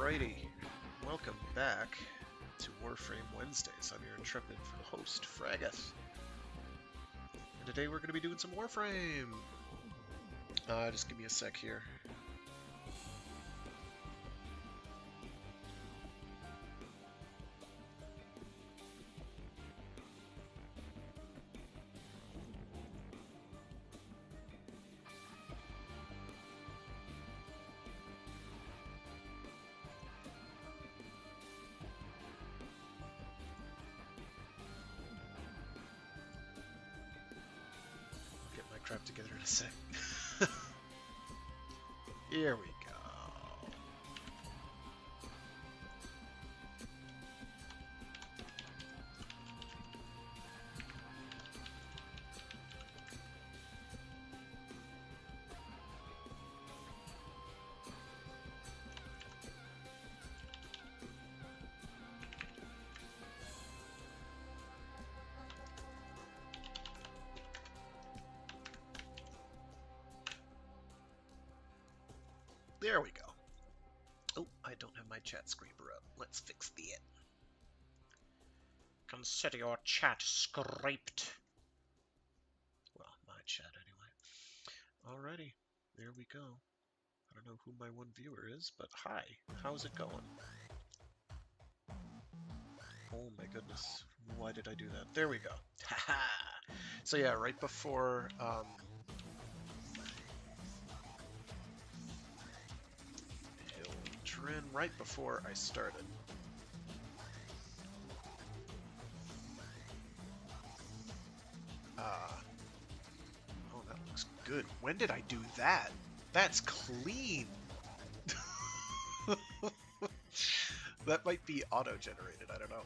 Alrighty, welcome back to Warframe Wednesdays. I'm your intrepid host, Fraggoth. And today we're going to be doing some Warframe! Just give me a sec here. Crap together in a sec. Here we go. There we go. Oh, I don't have my chat scraper up. Let's fix that. Consider your chat scraped. Well, my chat anyway. Alrighty, there we go. I don't know who my one viewer is, but hi, how's it going? Oh my goodness, why did I do that? There we go. Haha. So yeah, right before right before I started. Oh, that looks good. When did I do that? That's clean. That might be auto-generated, I don't know.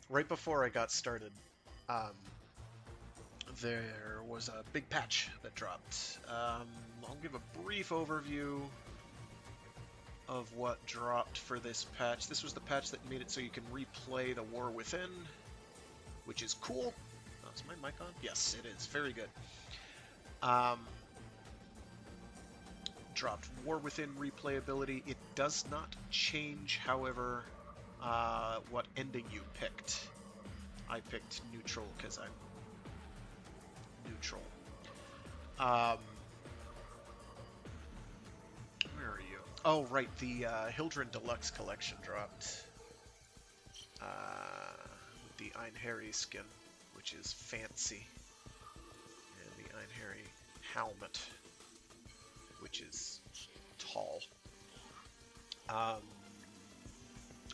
Right before I got started, there was a big patch that dropped. I'll give a brief overview of what dropped for this patch. This was the patch that made it so you can replay the War Within, which is cool. Oh, is my mic on? Yes, it is. Very good. Dropped War Within replayability. It does not change, however, what ending you picked. I picked neutral because I'm neutral. Where are you? Oh, right, the Hildren Deluxe Collection dropped with the Einherry skin, which is fancy, and the Einherry helmet, which is tall.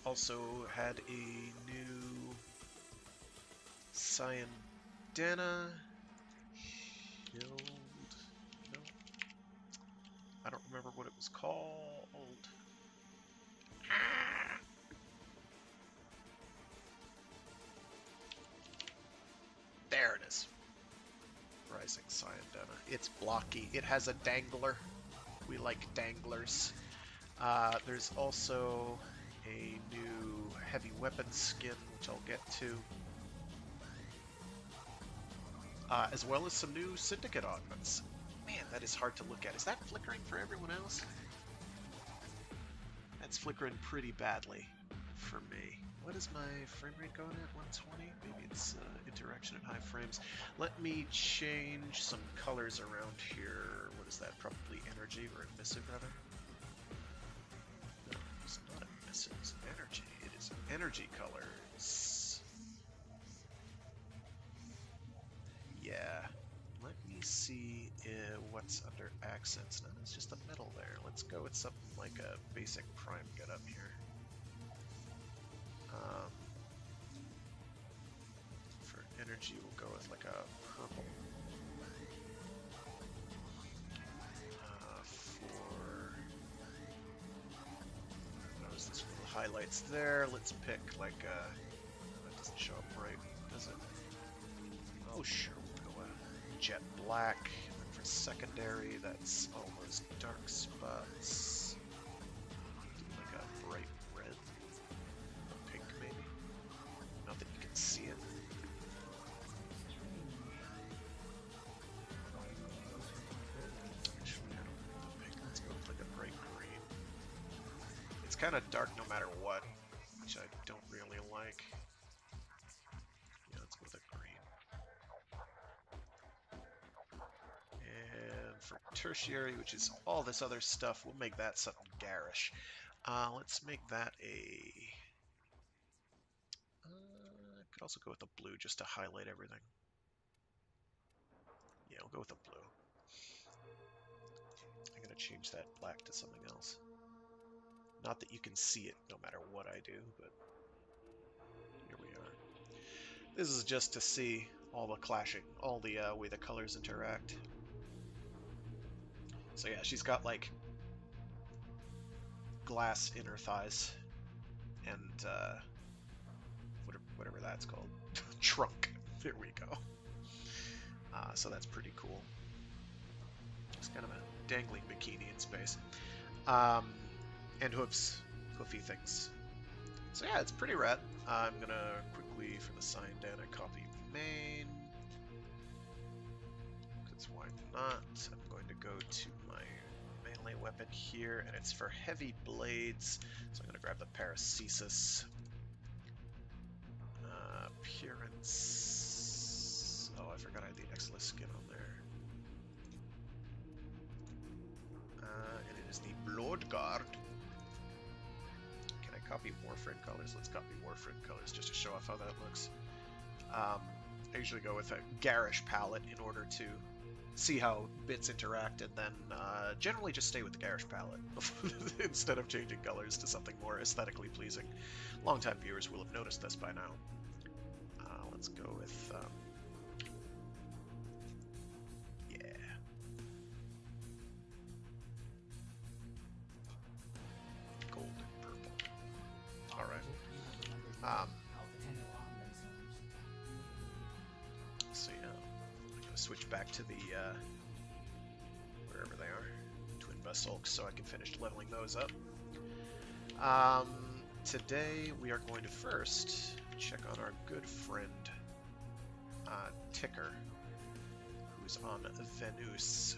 Also had a new Cyandana Hild. No, I don't remember what it was called. There it is. Rising Cyandana. It's blocky. It has a dangler. We like danglers. There's also a new heavy weapon skin, which I'll get to. As well as some new Syndicate augments. Man, that is hard to look at. Is that flickering for everyone else? That's flickering pretty badly for me. What is my frame rate going at? 120? Maybe it's interaction at high frames. Let me change some colors around here. What is that? Probably energy or emissive, rather? No, it's not emissive. It's energy. It is energy colors. Yeah. Let me see what's under accents. No, it's just the middle there. Let's go with something like a basic prime getup here. For energy, we'll go with like a purple. For notice this little highlights there. Let's pick like a. That doesn't show up right, does it? Oh sure, we'll go jet black. And then for secondary, that's all those dark spots. Do like a bright red, a pink maybe. Not that you can see it. Actually, I don't like the pink. Let's go with like a bright green. It's kind of dark no matter what, which I don't really like. Yeah, let's go with a green. And for tertiary, which is all this other stuff, we'll make that something garish. Let's make that a... I could also go with a blue just to highlight everything. Yeah, we'll go with a blue. I'm going to change that black to something else. Not that you can see it no matter what I do, but here we are. This is just to see all the clashing, all the way the colors interact. So yeah, she's got like glass inner thighs and whatever that's called, trunk. There we go. So that's pretty cool. It's kind of a dangling bikini in space. And hooves, hoofy things. So yeah, it's pretty rad. I'm gonna quickly, for the sign data, copy main. Because why not? I'm going to go to my melee weapon here, and it's for heavy blades. So I'm gonna grab the paracesis. Appearance. Oh, I forgot I had the Exilus skin on there. And it is the Bloodguard. Can I copy Warframe colors? Let's copy Warframe colors just to show off how that looks. I usually go with a garish palette in order to see how bits interact, and then generally just stay with the garish palette instead of changing colors to something more aesthetically pleasing. Longtime viewers will have noticed this by now. Let's go with yeah. Gold and purple. Alright. So yeah, I'm going to switch back to the wherever they are, Twin Basulks, so I can finish leveling those up. Today we are going to first check on our good friend Ticker, who's on Venus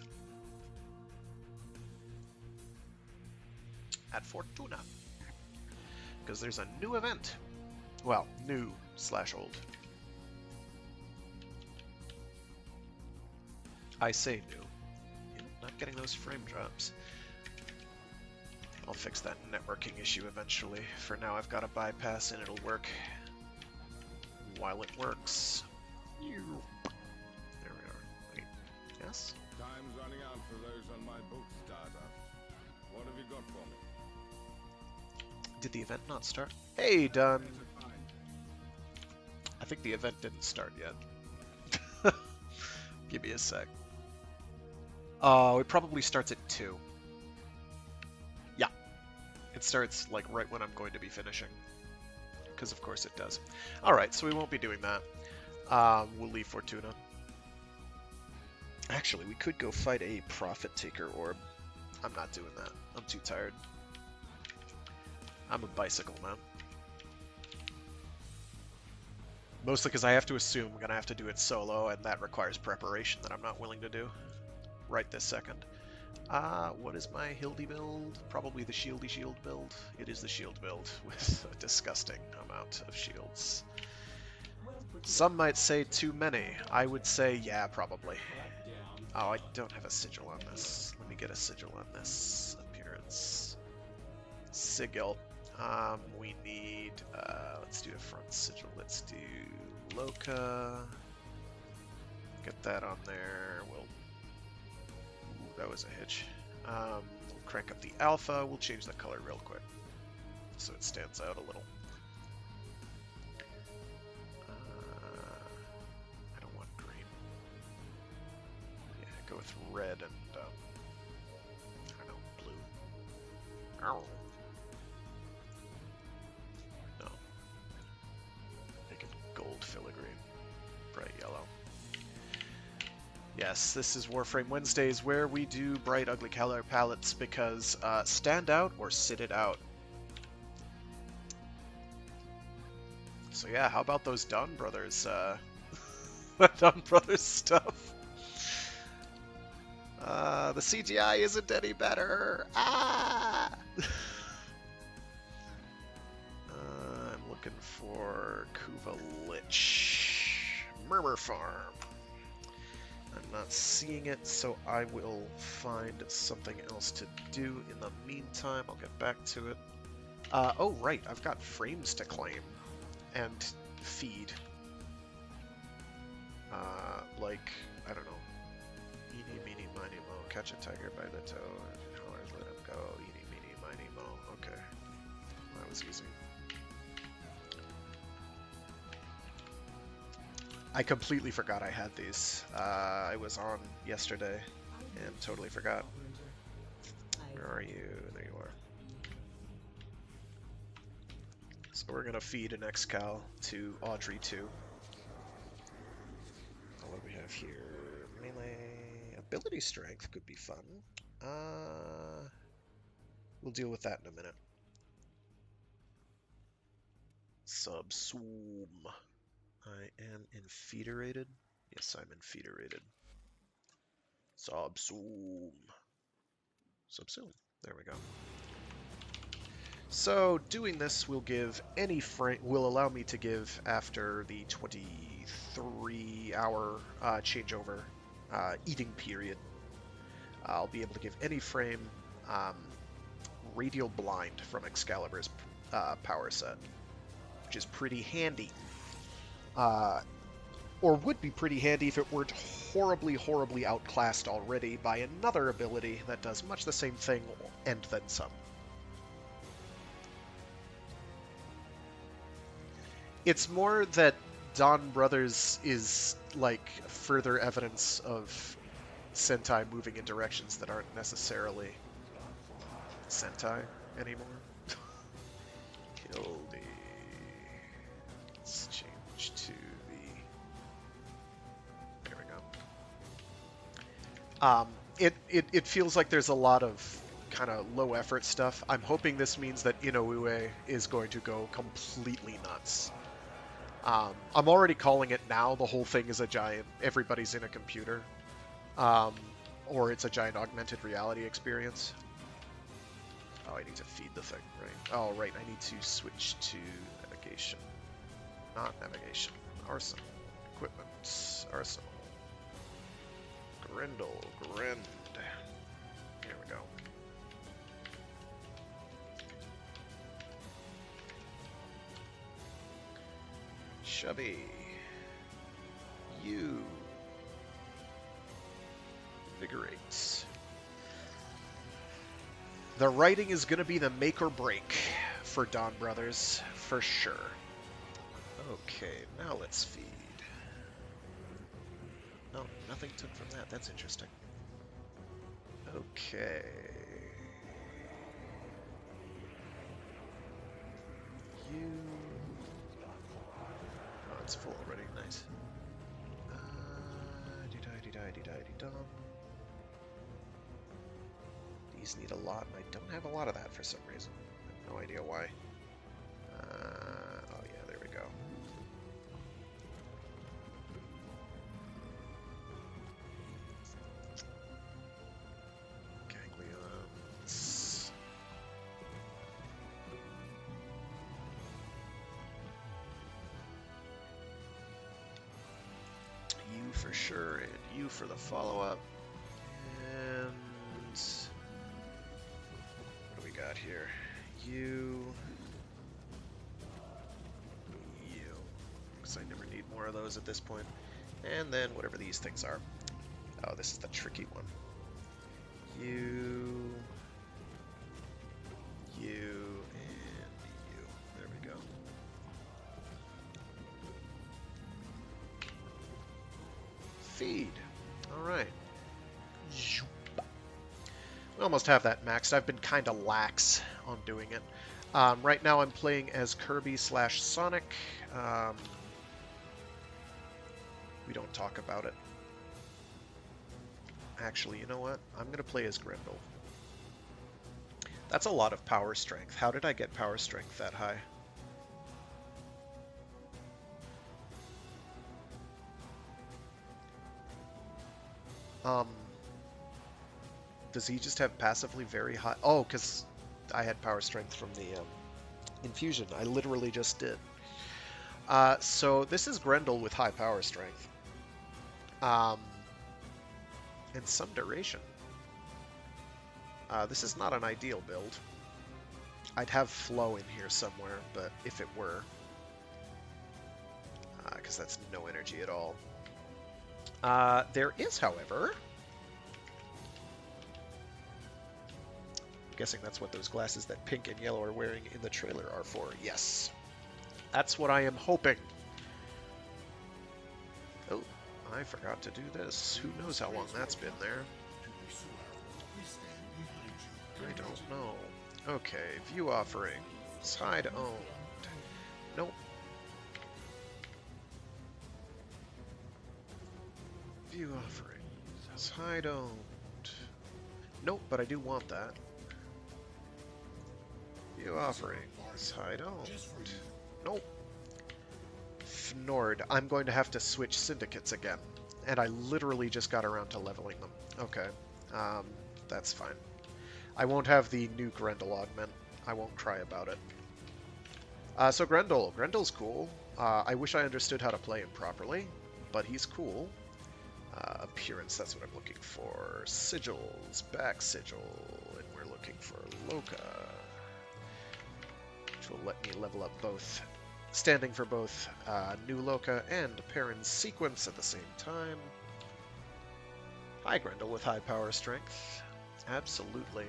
at Fortuna, because there's a new event. Well, new/old. I say new. Not getting those frame drops. I'll fix that networking issue eventually. For now, I've got a bypass and it'll work while it works. There we are. Wait. Yes? Time's running out for those on my book, Stardust. What have you got for me? Did the event not start? Hey, done. I think the event didn't start yet. Give me a sec. Oh, it probably starts at 2. Yeah. It starts like right when I'm going to be finishing. Because of course it does. Alright, so we won't be doing that. We'll leave Fortuna. Actually, we could go fight a Profit Taker Orb. I'm not doing that. I'm too tired. I'm a bicycle man. Mostly because I have to assume I'm going to have to do it solo, and that requires preparation that I'm not willing to do right this second. What is my Hildy build? Probably the Shieldy Shield build. It is the Shield build with a disgusting amount of shields. Some might say too many. I would say, yeah, probably. Oh, I don't have a sigil on this. Let me get a sigil on this. Appearance. Sigil. We need, let's do a front sigil. Let's do Loka. Get that on there. We'll, ooh, that was a hitch. We'll crank up the alpha. We'll change the color real quick so it stands out a little. I don't want green. Yeah, go with red and, I don't know, blue. Ow. No. Make it gold filigree. Bright yellow. Yes, this is Warframe Wednesdays, where we do bright, ugly color palettes because stand out or sit it out. So yeah, how about those Dawn Brothers, Dawn Brothers stuff? The CGI isn't any better. Ah! looking for Kuva Lich. Murmur Farm. I'm not seeing it, so I will find something else to do in the meantime. I'll get back to it. Oh, right, I've got frames to claim and feed. Like, I don't know. Eeny, meeny, miny, mo. Catch a tiger by the toe. Hollers, let him go. Eeny, meeny, miny, mo. Okay. That was easy. I completely forgot I had these. I was on yesterday and totally forgot. Where are you? There you are. So we're gonna feed an Excal to Audrey too. What do we have here? Melee ability strength could be fun. We'll deal with that in a minute. Subsume. I am infedorated. Yes, I'm infedorated. Subsume. Subsume. There we go. So doing this will give any frame will allow me to give after the 23-hour changeover eating period. I'll be able to give any frame radial blind from Excalibur's power set, which is pretty handy. Or would be pretty handy if it weren't horribly outclassed already by another ability that does much the same thing and then some. It's more that Dawn Brothers is like further evidence of Sentai moving in directions that aren't necessarily Sentai anymore. Kill the... Let's change to the... There we go. It feels like there's a lot of kind of low effort stuff. I'm hoping this means that Inoue is going to go completely nuts. I'm already calling it now. The whole thing is a giant, everybody's in a computer. Or it's a giant augmented reality experience. Oh, I need to feed the thing, right? Oh, right, I need to switch to navigation. Not navigation. Arsenal. Equipment. Arsenal. Grendel. Grend. Here we go. Chubby. You. Invigorates. The writing is going to be the make or break for Dawn Brothers, for sure. Okay, now let's feed. No, nothing took from that. That's interesting. Okay. You... Oh, it's full already. Nice. Dee-di-di-di-di-di-dum. These need a lot, and I don't have a lot of that for some reason. I have no idea why. Oh yeah, there we go. Ganglions. You for sure, and you for the follow-up. And... what do we got here? You... because I never need more of those at this point. And then whatever these things are. Oh, this is the tricky one. You... and you. There we go. Feed. Alright. We almost have that maxed. I've been kind of lax on doing it. Right now I'm playing as Kirby/Sonic. We don't talk about it. Actually, you know what? I'm going to play as Grendel. That's a lot of power strength. How did I get power strength that high? Does he just have passively very high... Oh, because I had power strength from the infusion. I literally just did. So this is Grendel with high power strength. And some duration. This is not an ideal build. I'd have flow in here somewhere, but if it were, because that's no energy at all. There is, however, I'm guessing that's what those glasses that pink and yellow are wearing in the trailer are for. Yes, that's what I am hoping. Oh, I forgot to do this. Who knows how long that's been there? I don't know. Okay, view offerings, hide owned. Nope. View offerings, hide owned. Nope, but I do want that. View offerings, hide owned. Nope. Fnord, I'm going to have to switch syndicates again. And I literally just got around to leveling them. Okay, that's fine. I won't have the new Grendel augment. I won't cry about it. So Grendel. Grendel's cool. I wish I understood how to play him properly, but he's cool. Appearance, that's what I'm looking for. Sigils, back sigil, and we're looking for Loka, which will let me level up both, standing for both new Loka and Perrin's sequence at the same time. Hi, Grendel with high power strength. Absolutely.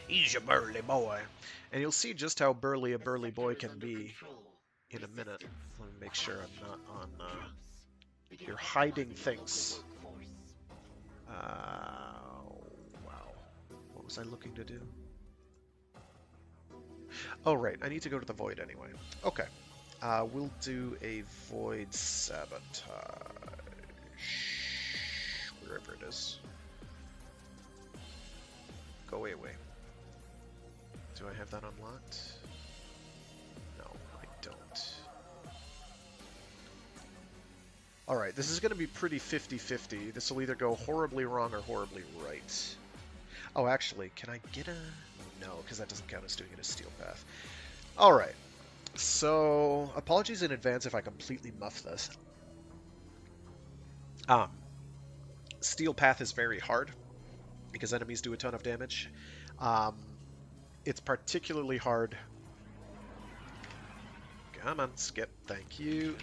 He's a burly boy. And you'll see just how burly a burly boy can be in a minute. Let me make sure I'm not on... You're hiding things. Wow. What was I looking to do? Oh, right. I need to go to the Void anyway. Okay. We'll do a Void Sabotage. Wherever it is. Go away. Do I have that unlocked? No, I don't. Alright, this is going to be pretty 50-50. This will either go horribly wrong or horribly right. Oh, actually, can I get a... No, because that doesn't count as doing it as Steel Path. Alright, so apologies in advance if I completely muff this. Steel Path is very hard, because enemies do a ton of damage. It's particularly hard... Come on, skip, thank you.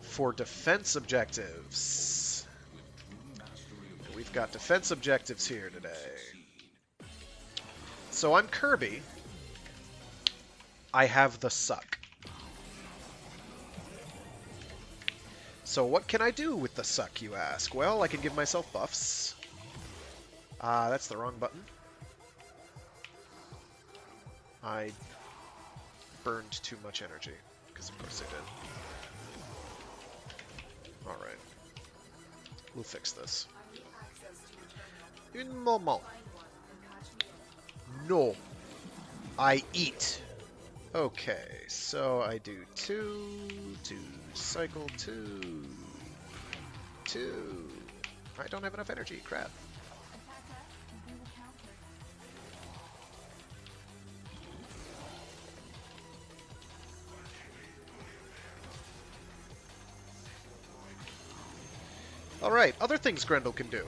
For defense objectives. And we've got defense objectives here today. So I'm Kirby. I have the suck. So what can I do with the suck, you ask? Well, I can give myself buffs. That's the wrong button. I burned too much energy, because of course I did. Alright. We'll fix this. Un moment. No. I eat. Okay, so I do 2, cycle 2. I don't have enough energy, crap. Alright, other things Grendel can do.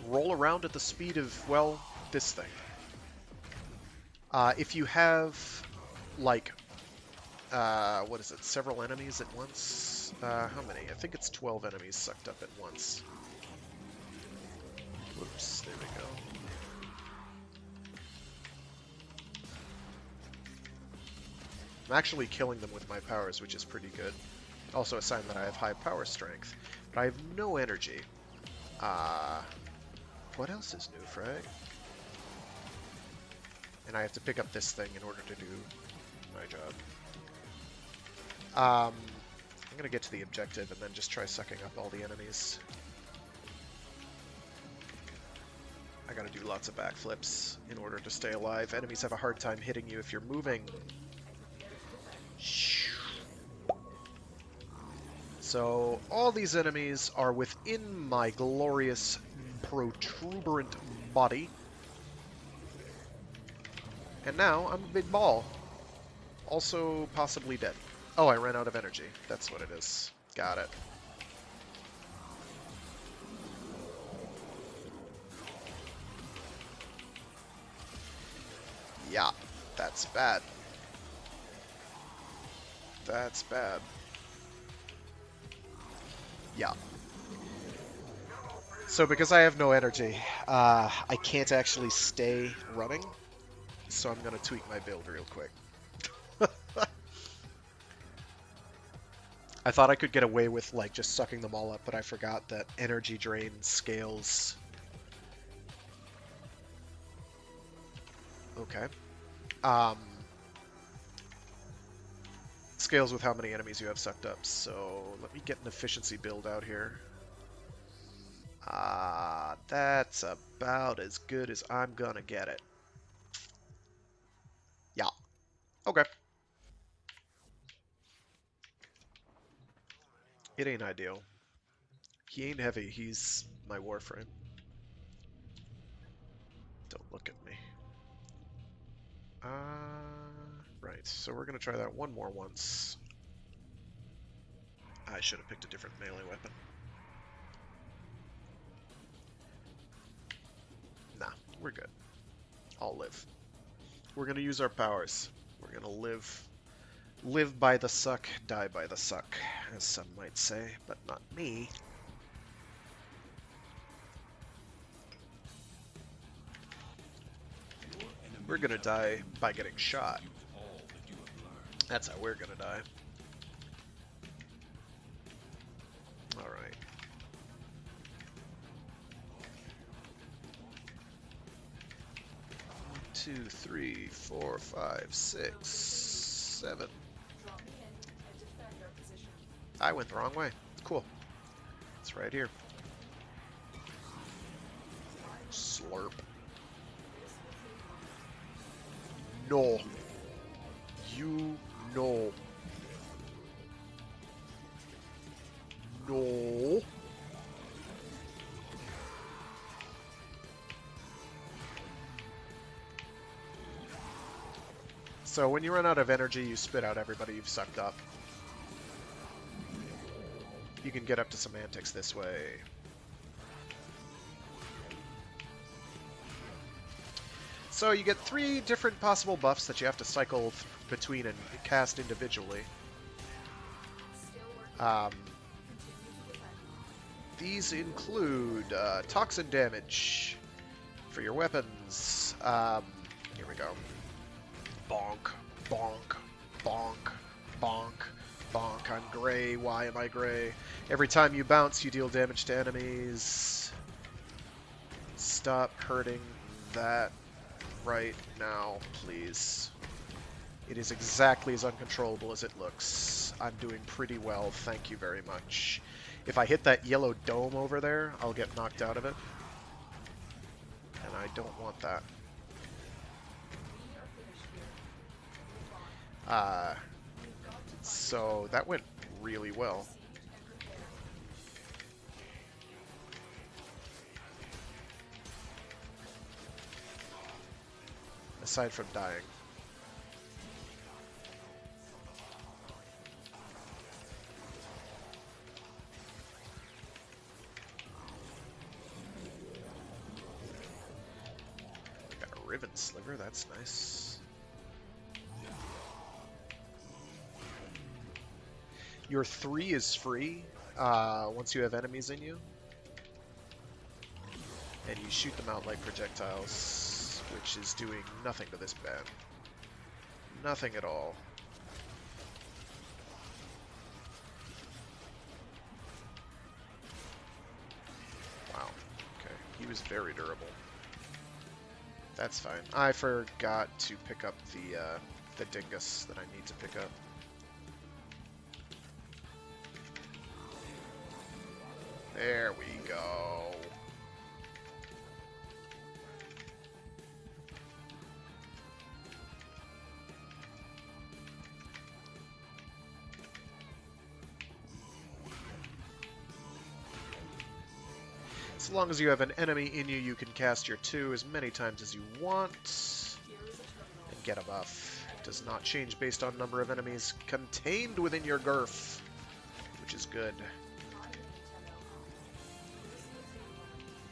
Roll around at the speed of, well, this thing. If you have, like, what is it, several enemies at once? How many? I think it's 12 enemies sucked up at once. Whoops, there we go. I'm actually killing them with my powers, which is pretty good. Also a sign that I have high power strength. But I have no energy. What else is new, Frag? And I have to pick up this thing in order to do my job. I'm gonna get to the objective and then just try sucking up all the enemies. I gotta do lots of backflips in order to stay alive. Enemies have a hard time hitting you if you're moving. So, all these enemies are within my glorious, protuberant body. And now, I'm a big ball. Also possibly dead. Oh, I ran out of energy. That's what it is. Got it. Yeah, that's bad. That's bad. Yeah. So because I have no energy, I can't actually stay running. So I'm going to tweak my build real quick. I thought I could get away with like just sucking them all up, but I forgot that energy drain scales. Okay. Um, scales with how many enemies you have sucked up. So let me get an efficiency build out here. That's about as good as I'm gonna get it. Yeah. Okay. It ain't ideal. He ain't heavy. He's my Warframe. Don't look at me. Right. So we're gonna try that one more once. I should have picked a different melee weapon. Nah, we're good. I'll live. We're gonna use our powers. We're gonna live by the suck, die by the suck, as some might say, but not me. We're gonna die by getting shot. That's how we're gonna die. Alright. One, 2, 3, 4, 5, 6, 7. I went the wrong way. Cool. It's right here. Slurp. No. You know. No. So when you run out of energy, you spit out everybody you've sucked up. You can get up to semantics this way. So you get 3 different possible buffs that you have to cycle between and cast individually. These include toxin damage for your weapons. Here we go. Bonk, bonk, bonk, bonk, bonk. I'm gray. Why am I gray? Every time you bounce, you deal damage to enemies. Stop hurting that right now, please. It is exactly as uncontrollable as it looks. I'm doing pretty well, thank you very much. If I hit that yellow dome over there, I'll get knocked out of it. And I don't want that. So that went really well. Aside from dying. Got a ribbon sliver, that's nice. Your 3 is free once you have enemies in you. And you shoot them out like projectiles, which is doing nothing to this band. Nothing at all. Wow. Okay. He was very durable. That's fine. I forgot to pick up the dingus that I need to pick up. There we go. As long as you have an enemy in you, you can cast your 2 as many times as you want and get a buff. Does not change based on number of enemies contained within your girth, which is good.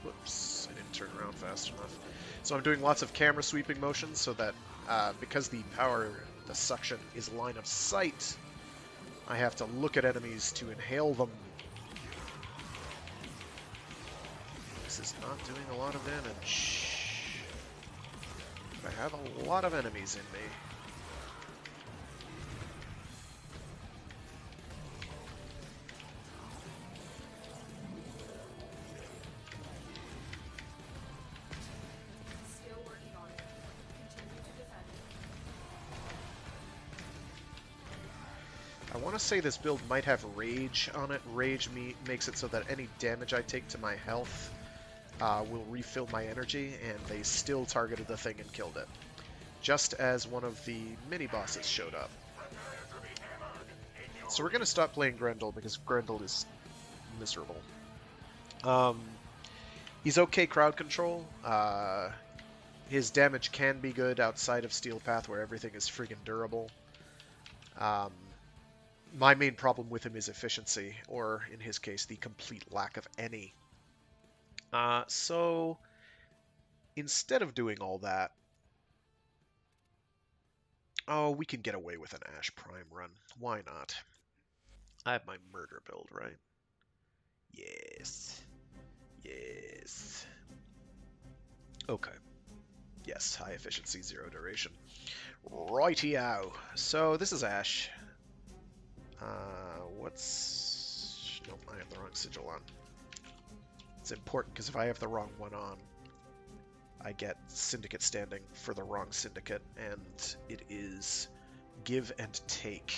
Whoops, I didn't turn around fast enough. So I'm doing lots of camera sweeping motions so that because the suction is line of sight, I have to look at enemies to inhale them. This is not doing a lot of damage. I have a lot of enemies in me. I want to say this build might have Rage on it. Rage makes it so that any damage I take to my health will refill my energy, and they still targeted the thing and killed it. Just as one of the mini-bosses showed up. So we're going to stop playing Grendel, because Grendel is miserable. He's okay crowd control. His damage can be good outside of Steel Path, where everything is friggin' durable. My main problem with him is efficiency, or in his case, the complete lack of any. So instead of doing all that, we can get away with an Ash Prime run. Why not? I have my murder build, right? Yes. Yes. Okay. Yes, high efficiency, 0 duration. Righty-o. So this is Ash. Nope, I have the wrong sigil on. It's important because if I have the wrong one on, I get Syndicate standing for the wrong Syndicate, and it is give and take.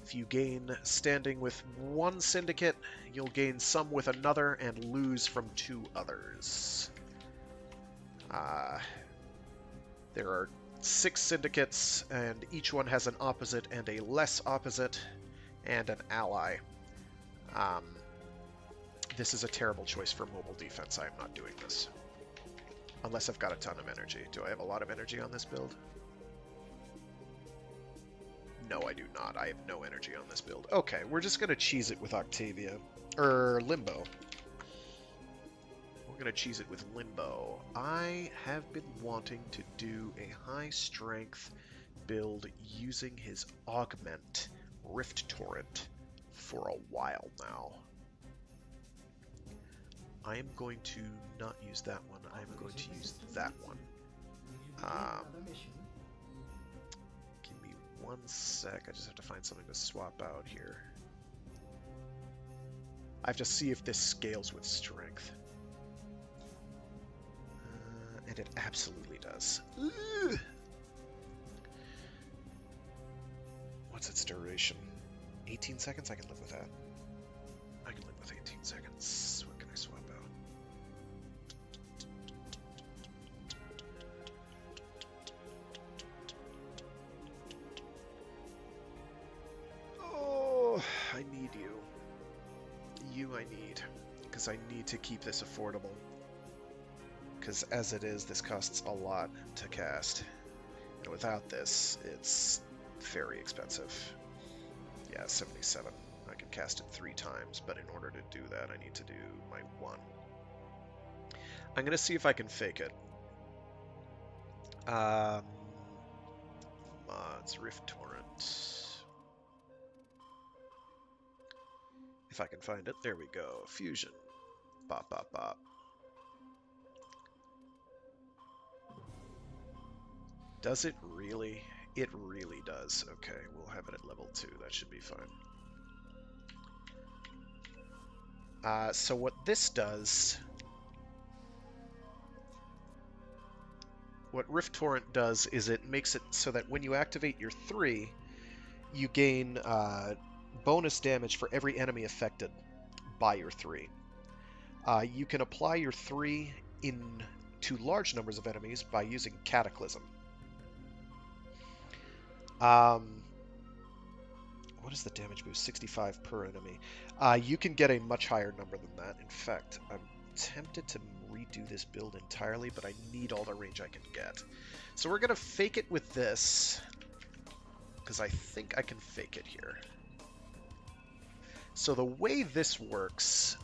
If you gain standing with one Syndicate, you'll gain some with another and lose from 2 others. There are 6 syndicates, and each one has an opposite and a less opposite, and an ally. This is a terrible choice for mobile defense. I am not doing this. Unless I've got a ton of energy. Do I have a lot of energy on this build? No, I do not. I have no energy on this build. Okay, we're just going to cheese it with Octavia. Limbo. We're going to cheese it with Limbo. I have been wanting to do a high strength build using his Augment Rift Torrent for a while now. I am going to not use that one. I am going to use that one. Give me 1 sec. I just have to find something to swap out here. I have to see if this scales with strength. And it absolutely does. Ugh. What's its duration? 18 seconds? I can live with that. I can live with 18 seconds. What can I swap out? Oh, I need you. You I need. Because I need to keep this affordable. Because as it is, this costs a lot to cast. And without this, it's very expensive. Yeah, 77. I can cast it 3 times, but in order to do that, I need to do my 1. I'm going to see if I can fake it. Mods, Rift Torrent. If I can find it, there we go. Fusion. Bop, bop, bop. Does it really? It really does. Okay, we'll have it at level 2. That should be fine. So what this does... What Rift Torrent does is it makes it so that when you activate your 3, you gain bonus damage for every enemy affected by your 3. You can apply your 3 to large numbers of enemies by using Cataclysm. What is the damage boost? 65 per enemy. You can get a much higher number than that. In fact, I'm tempted to redo this build entirely, but I need all the range I can get. So we're going to fake it with this, because I think I can fake it here. So the way this works,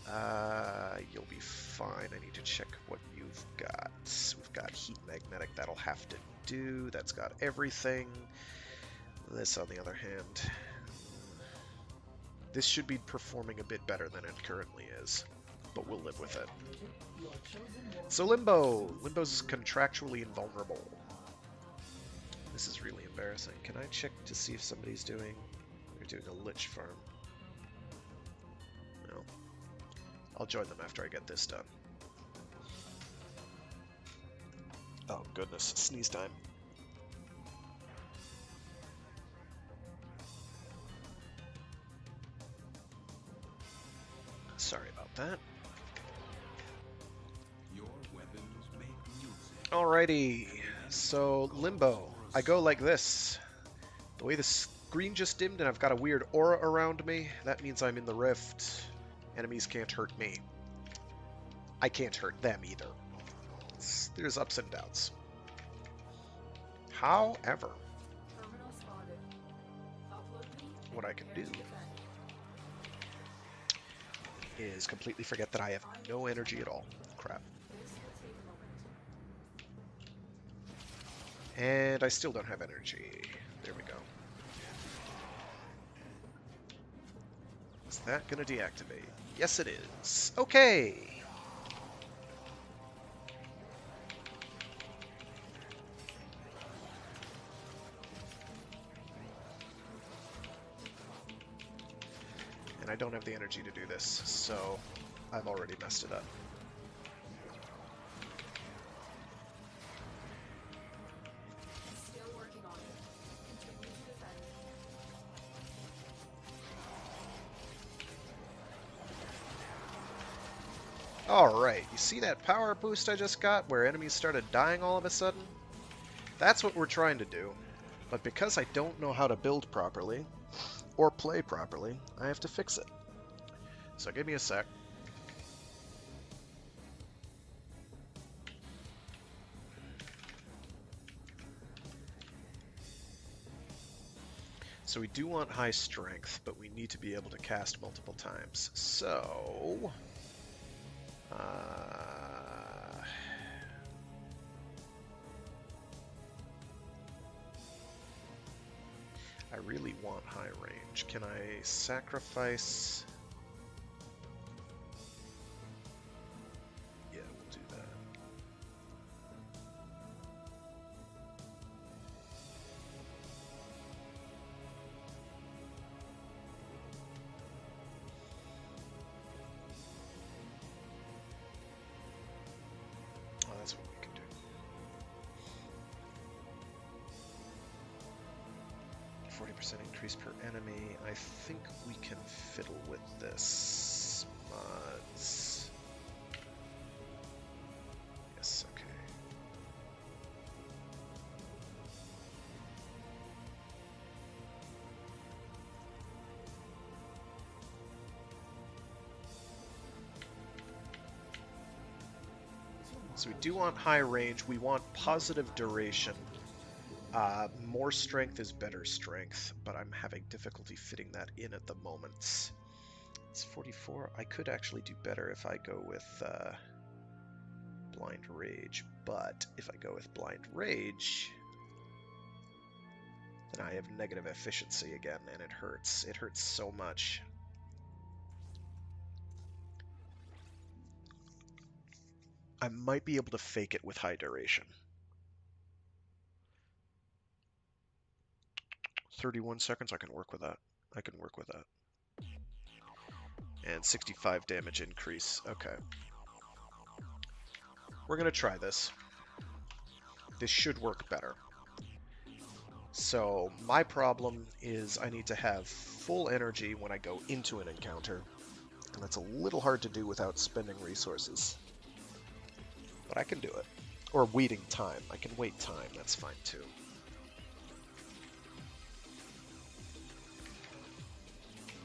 you'll be fine. I need to check what you've got. We've got heat magnetic, that'll have to do. That's got everything. This, on the other hand, this should be performing a bit better than it currently is, but we'll live with it. So Limbo. Limbo's contractually invulnerable. This is really embarrassing. Can I check to see if somebody's doing... They're doing a Lich farm. No. I'll join them after I get this done. Oh goodness, sneeze time. Sorry about that. Your weapons make music. Alrighty, so Limbo. I go like this. The way the screen just dimmed and I've got a weird aura around me, that means I'm in the rift. Enemies can't hurt me. I can't hurt them either. There's ups and downs. However, what I can do is completely forget that I have no energy at all. Crap. And I still don't have energy. There we go. Is that going to deactivate? Yes, it is. Okay. And I don't have the energy to do this, so I've already messed it up. Still working on it. Continue to defend. Alright, you see that power boost I just got where enemies started dying all of a sudden? That's what we're trying to do. But because I don't know how to build properly, or play properly, I have to fix it. So give me a sec. So we do want high strength, but we need to be able to cast multiple times. So... I really want high range. Can I sacrifice... Yeah, we'll do that. Oh, that's what we can do. 40% increase per enemy. I think we can fiddle with this. Mods. Yes, okay. So we do want high range. We want positive duration. More strength is better strength, but I'm having difficulty fitting that in at the moment. It's 44. I could actually do better if I go with Blind Rage, but if I go with Blind Rage, then I have negative efficiency again, and it hurts. It hurts so much. I might be able to fake it with high duration. 31 seconds, I can work with that. I can work with that. And 65 damage increase. Okay. We're going to try this. This should work better. So, my problem is I need to have full energy when I go into an encounter. And that's a little hard to do without spending resources. But I can do it. Or waiting time. I can wait time. That's fine too.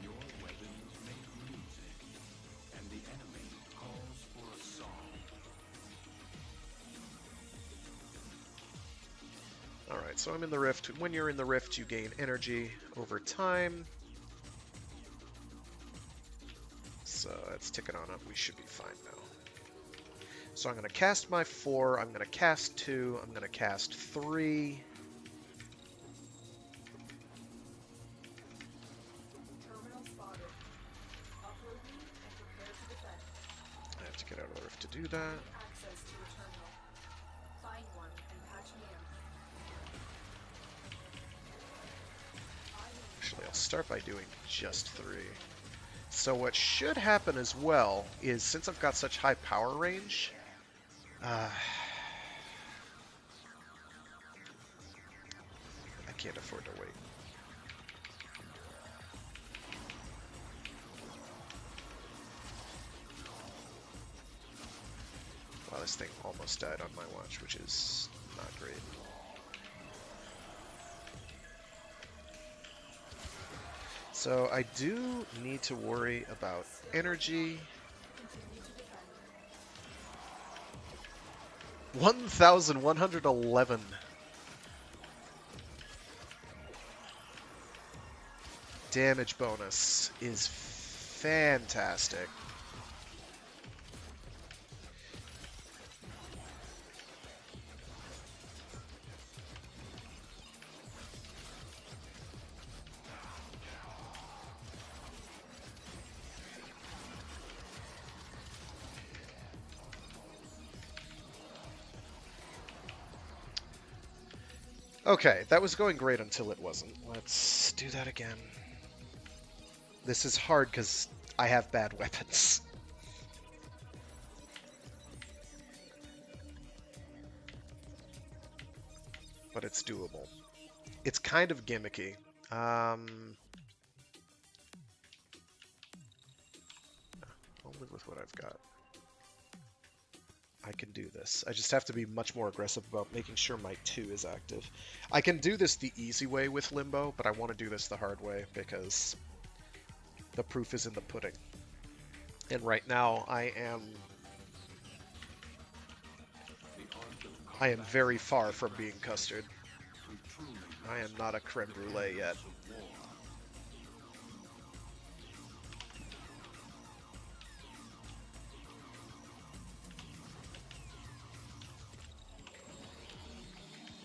Your weapons make music, and the enemy calls for a song. Alright, so I'm in the rift. When you're in the rift, you gain energy over time. So that's ticking on up. We should be fine now. So I'm going to cast my 4, I'm going to cast 2, I'm going to cast 3. Terminal spotted. Uplooting and prepare to defend. I have to get out of the rift to do that. Access to a terminal. Find one and patch me in. Actually, I'll start by doing just 3. So what should happen as well is, since I've got such high power range, I can't afford to wait. Wow, this thing almost died on my watch, which is not great. So I do need to worry about energy. 1,111. Damage bonus is fantastic. Okay, that was going great until it wasn't. Let's do that again. This is hard because I have bad weapons. But it's doable. It's kind of gimmicky. I'll live with what I've got. I can do this. I just have to be much more aggressive about making sure my 2 is active. I can do this the easy way with Limbo, but I want to do this the hard way because the proof is in the pudding. And right now I am very far from being custard. I am not a creme brulee yet.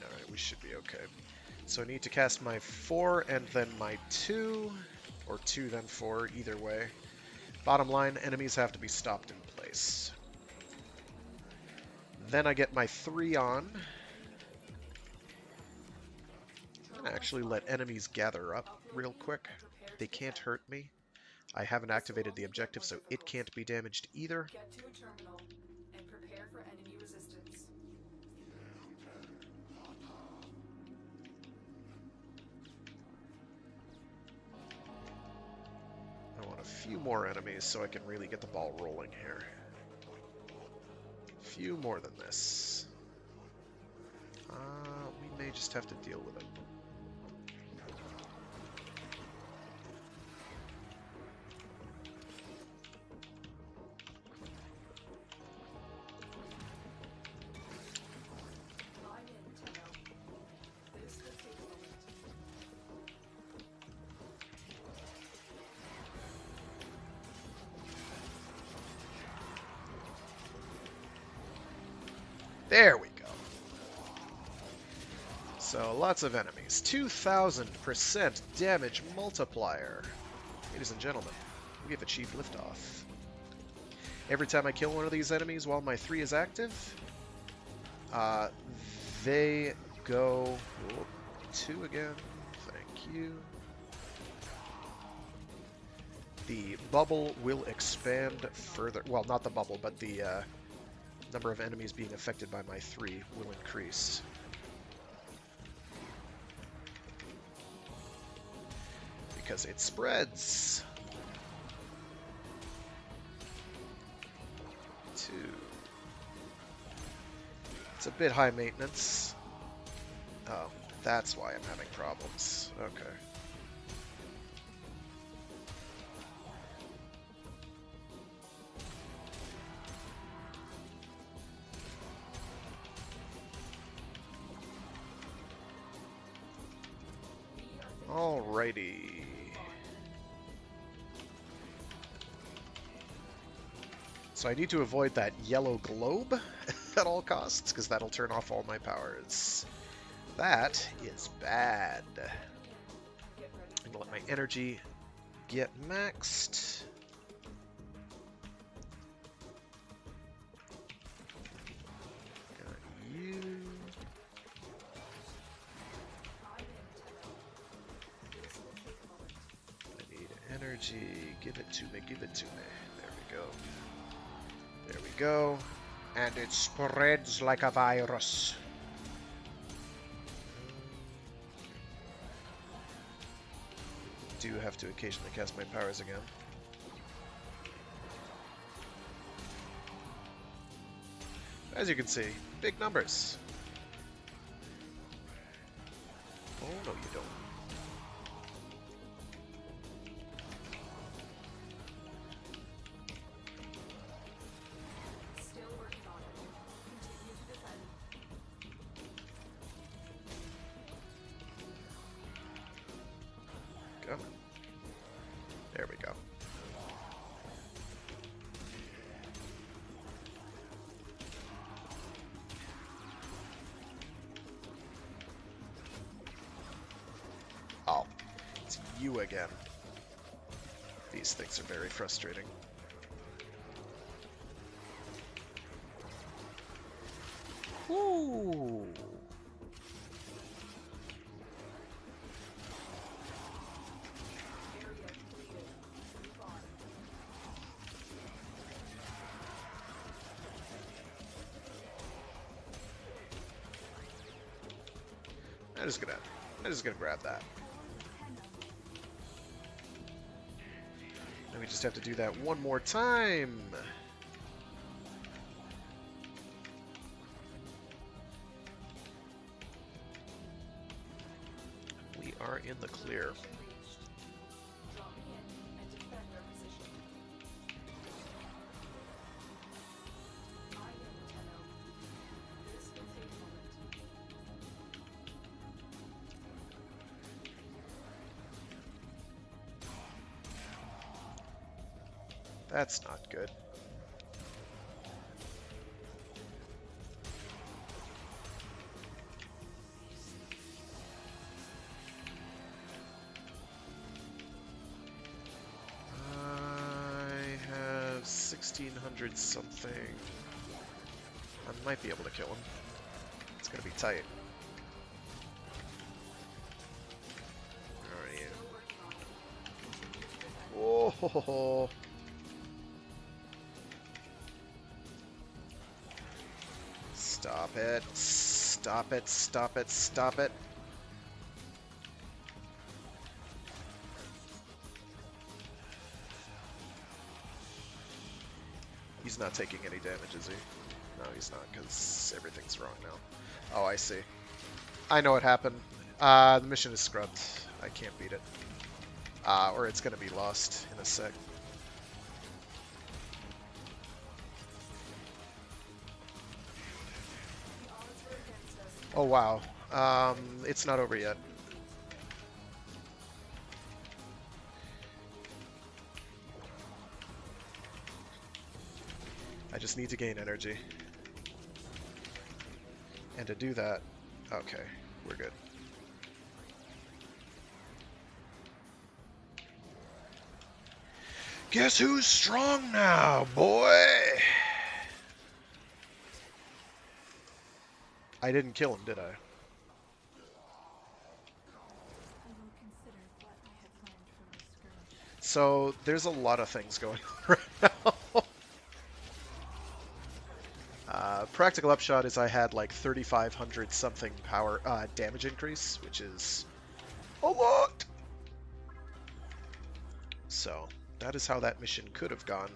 Alright, we should be okay. So I need to cast my 4 and then my 2, or 2 then 4, either way. Bottom line, enemies have to be stopped in place. Then I get my 3 on. I'm gonna actually let enemies gather up real quick. They can't hurt me. I haven't activated the objective, so it can't be damaged either. Get to a terminal and prepare for enemy resistance. I want a few more enemies so I can really get the ball rolling here. A few more than this. We may just have to deal with it. Line in, Tenno. This will take a moment. There we go. So lots of enemies. 2,000% damage multiplier. Ladies and gentlemen, we have achieved liftoff. Every time I kill one of these enemies while my 3 is active, they go... 2 again. Thank you. The bubble will expand further. Well, not the bubble, but the number of enemies being affected by my 3 will increase. Because it spreads. 2. It's a bit high maintenance. Oh, that's why I'm having problems. Okay. Alrighty. So I need to avoid that yellow globe at all costs, because that'll turn off all my powers. That is bad. I'm gonna let my energy get maxed. Got you. I need energy. Give it to me, give it to me. There we go. There we go. And it spreads like a virus. Do have to occasionally cast my powers again. As you can see, big numbers. Oh, no you don't. Still working on it. Continue to defend. Come on. There we go. Oh, it's you again. These things are very frustrating. Ooh. Area completed. Move on. I'm just gonna grab that. And we just have to do that one more time. We are in the clear. Reached. Drop in and defend our position. I am Tenno. This will take a moment. That's not good. I have 1600 something. I might be able to kill him. It's gonna be tight. Alright. Oh ho ho ho. Stop it. Stop it, stop it, stop it. He's not taking any damage, is he? No, he's not, because everything's wrong now. Oh, I see. I know what happened. The mission is scrubbed. I can't beat it. Or it's going to be lost in a sec. Oh, wow. It's not over yet. I just need to gain energy. And to do that, okay, we're good. Guess who's strong now, boy? I didn't kill him, did I? I will consider what I have learned from this skirmish. So, there's a lot of things going on right now. Practical upshot is I had like 3,500 something power damage increase, which is a lot. So, that is how that mission could have gone.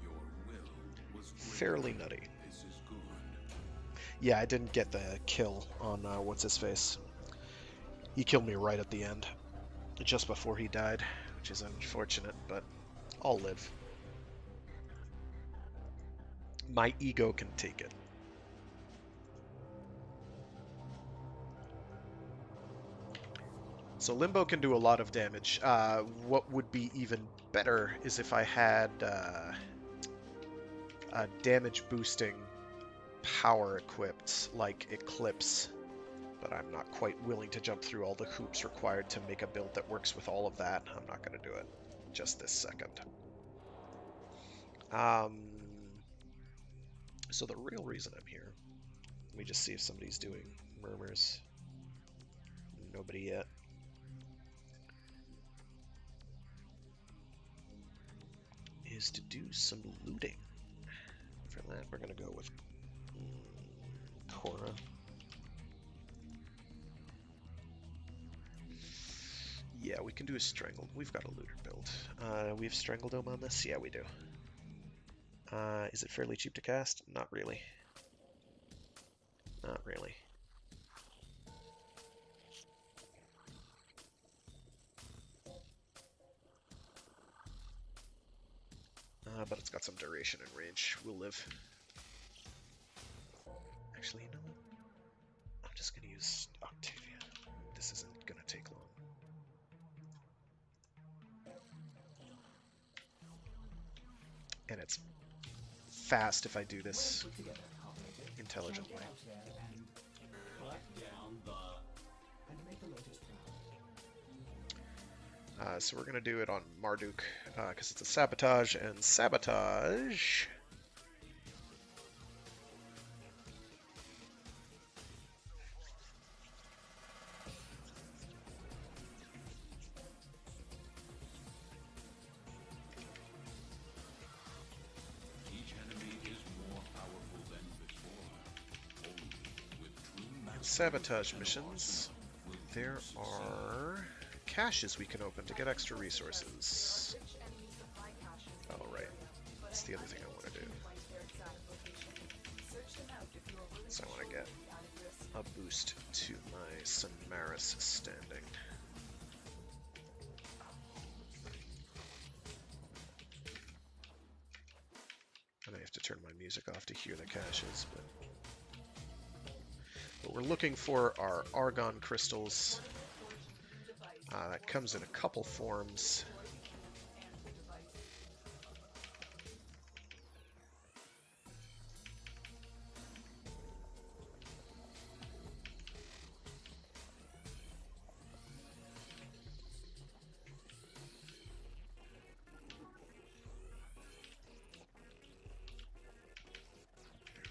Your will was Fairly nutty. This is good. Yeah, I didn't get the kill on what's-his-face. He killed me right at the end, just before he died, which is unfortunate, but I'll live. My ego can take it. So Limbo can do a lot of damage. What would be even better is if I had a damage boosting power equipped like Eclipse, but I'm not quite willing to jump through all the hoops required to make a build that works with all of that. I'm not going to do it just this second. So the real reason I'm here, let me just see if somebody's doing murmurs. Nobody yet. Is to do some looting. For that, we're going to go with Cora. Yeah, we can do a Strangled. We've got a looter build. We have Strangledome on this? Yeah, we do. Is it fairly cheap to cast? Not really. Not really. But it's got some duration and range. We'll live. Actually, you know what? I'm just going to use Octavia. This isn't going to take long. And it's fast if I do this intelligently. So we're going to do it on Marduk, because it's a sabotage, and sabotage... Sabotage missions, there are caches we can open to get extra resources. Oh, right. That's the other thing I want to do. So I want to get a boost to my Samaris standing. And I have to turn my music off to hear the caches, but... What we're looking for are argon crystals. That comes in a couple forms.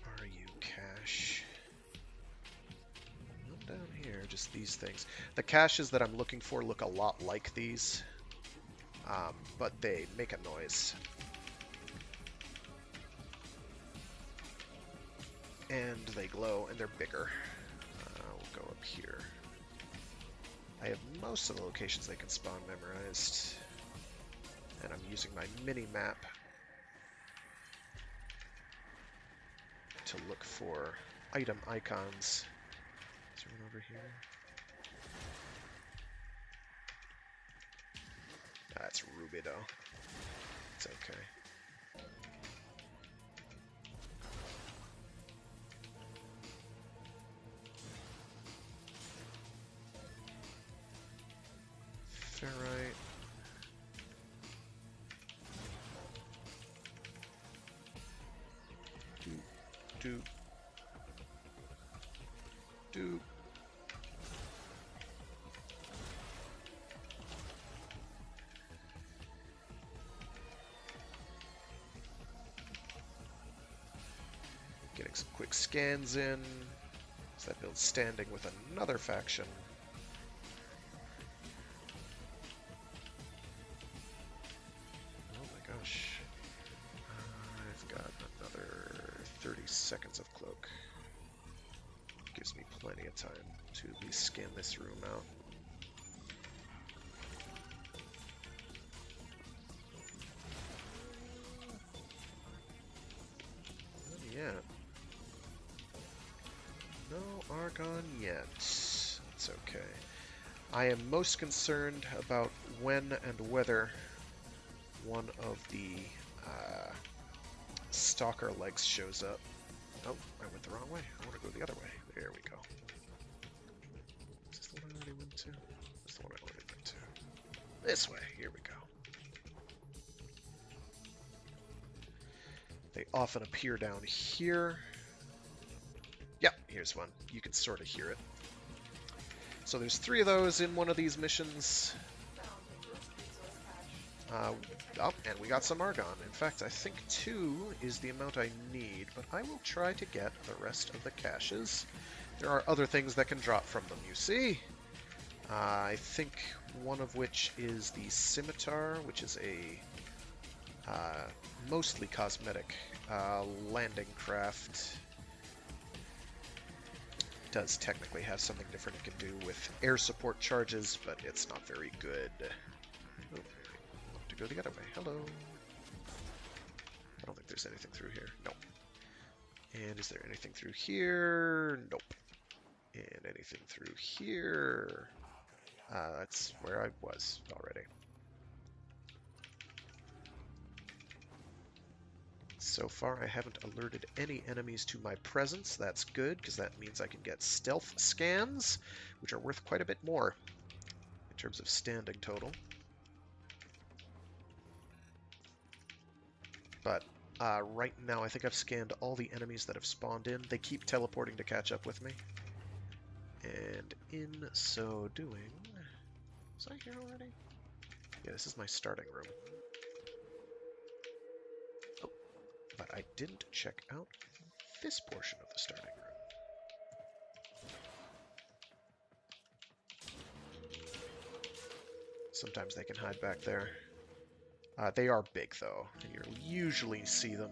Where are you, cache? Down here, just these things. The caches that I'm looking for look a lot like these, but they make a noise. And they glow, and they're bigger. We'll go up here. I have most of the locations they can spawn memorized, and I'm using my mini-map to look for item icons. Is there one over here? That's Ruby, though. It's okay. Ferrite. Doop. Doop. Getting some quick scans in. So that builds standing with another faction. Oh my gosh. I've got another 30 seconds of cloak. Gives me plenty of time to at least scan this room out. Not yet. No Argon yet. It's okay. I am most concerned about when and whether one of the Stalker Legs shows up. Oh, I went the wrong way. I want to go the other way. There we go. Is this the one I already went to? This is the one I already went to. This way. Here we go. They often appear down here. Yep, here's one. You can sort of hear it. So there's 3 of those in one of these missions. Oh, and we got some Argon. In fact, I think 2 is the amount I need, but I will try to get the rest of the caches. There are other things that can drop from them, you see. I think one of which is the Scimitar, which is a mostly cosmetic landing craft. Does technically have something different it can do with air support charges, but it's not very good. Oh, to go the other way. Hello. I don't think there's anything through here. No. And is there anything through here? Nope. And anything through here? That's where I was already. So far, I haven't alerted any enemies to my presence. That's good, because that means I can get stealth scans, which are worth quite a bit more in terms of standing total. But right now, I think I've scanned all the enemies that have spawned in. They keep teleporting to catch up with me. And in so doing... Was I here already? Yeah, this is my starting room. Oh, but I didn't check out this portion of the starting room. Sometimes they can hide back there. They are big, though. You'll usually see them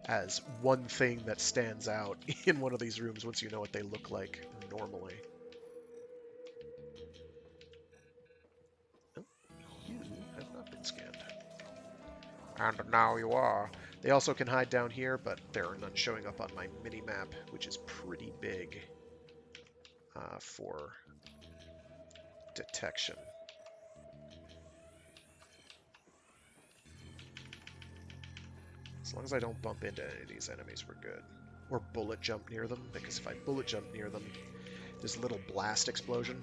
as one thing that stands out in one of these rooms once you know what they look like normally. Oh, you have not been scanned. And now you are. They also can hide down here, but there are none showing up on my mini-map, which is pretty big for detection. As long as I don't bump into any of these enemies, we're good. Or bullet jump near them, because if I bullet jump near them, there's a little blast explosion.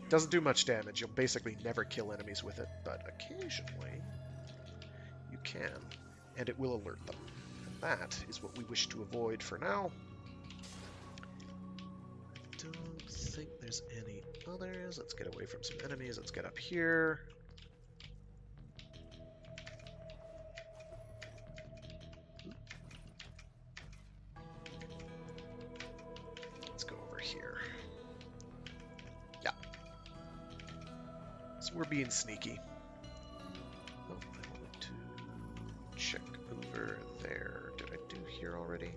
Doesn't do much damage. You'll basically never kill enemies with it, but occasionally you can, and it will alert them. And that is what we wish to avoid for now. I don't think there's any others. Let's get away from some enemies. Let's get up here. Let's go over here. Yeah. So we're being sneaky. Oh, I wanted to check over there. Did I do here already?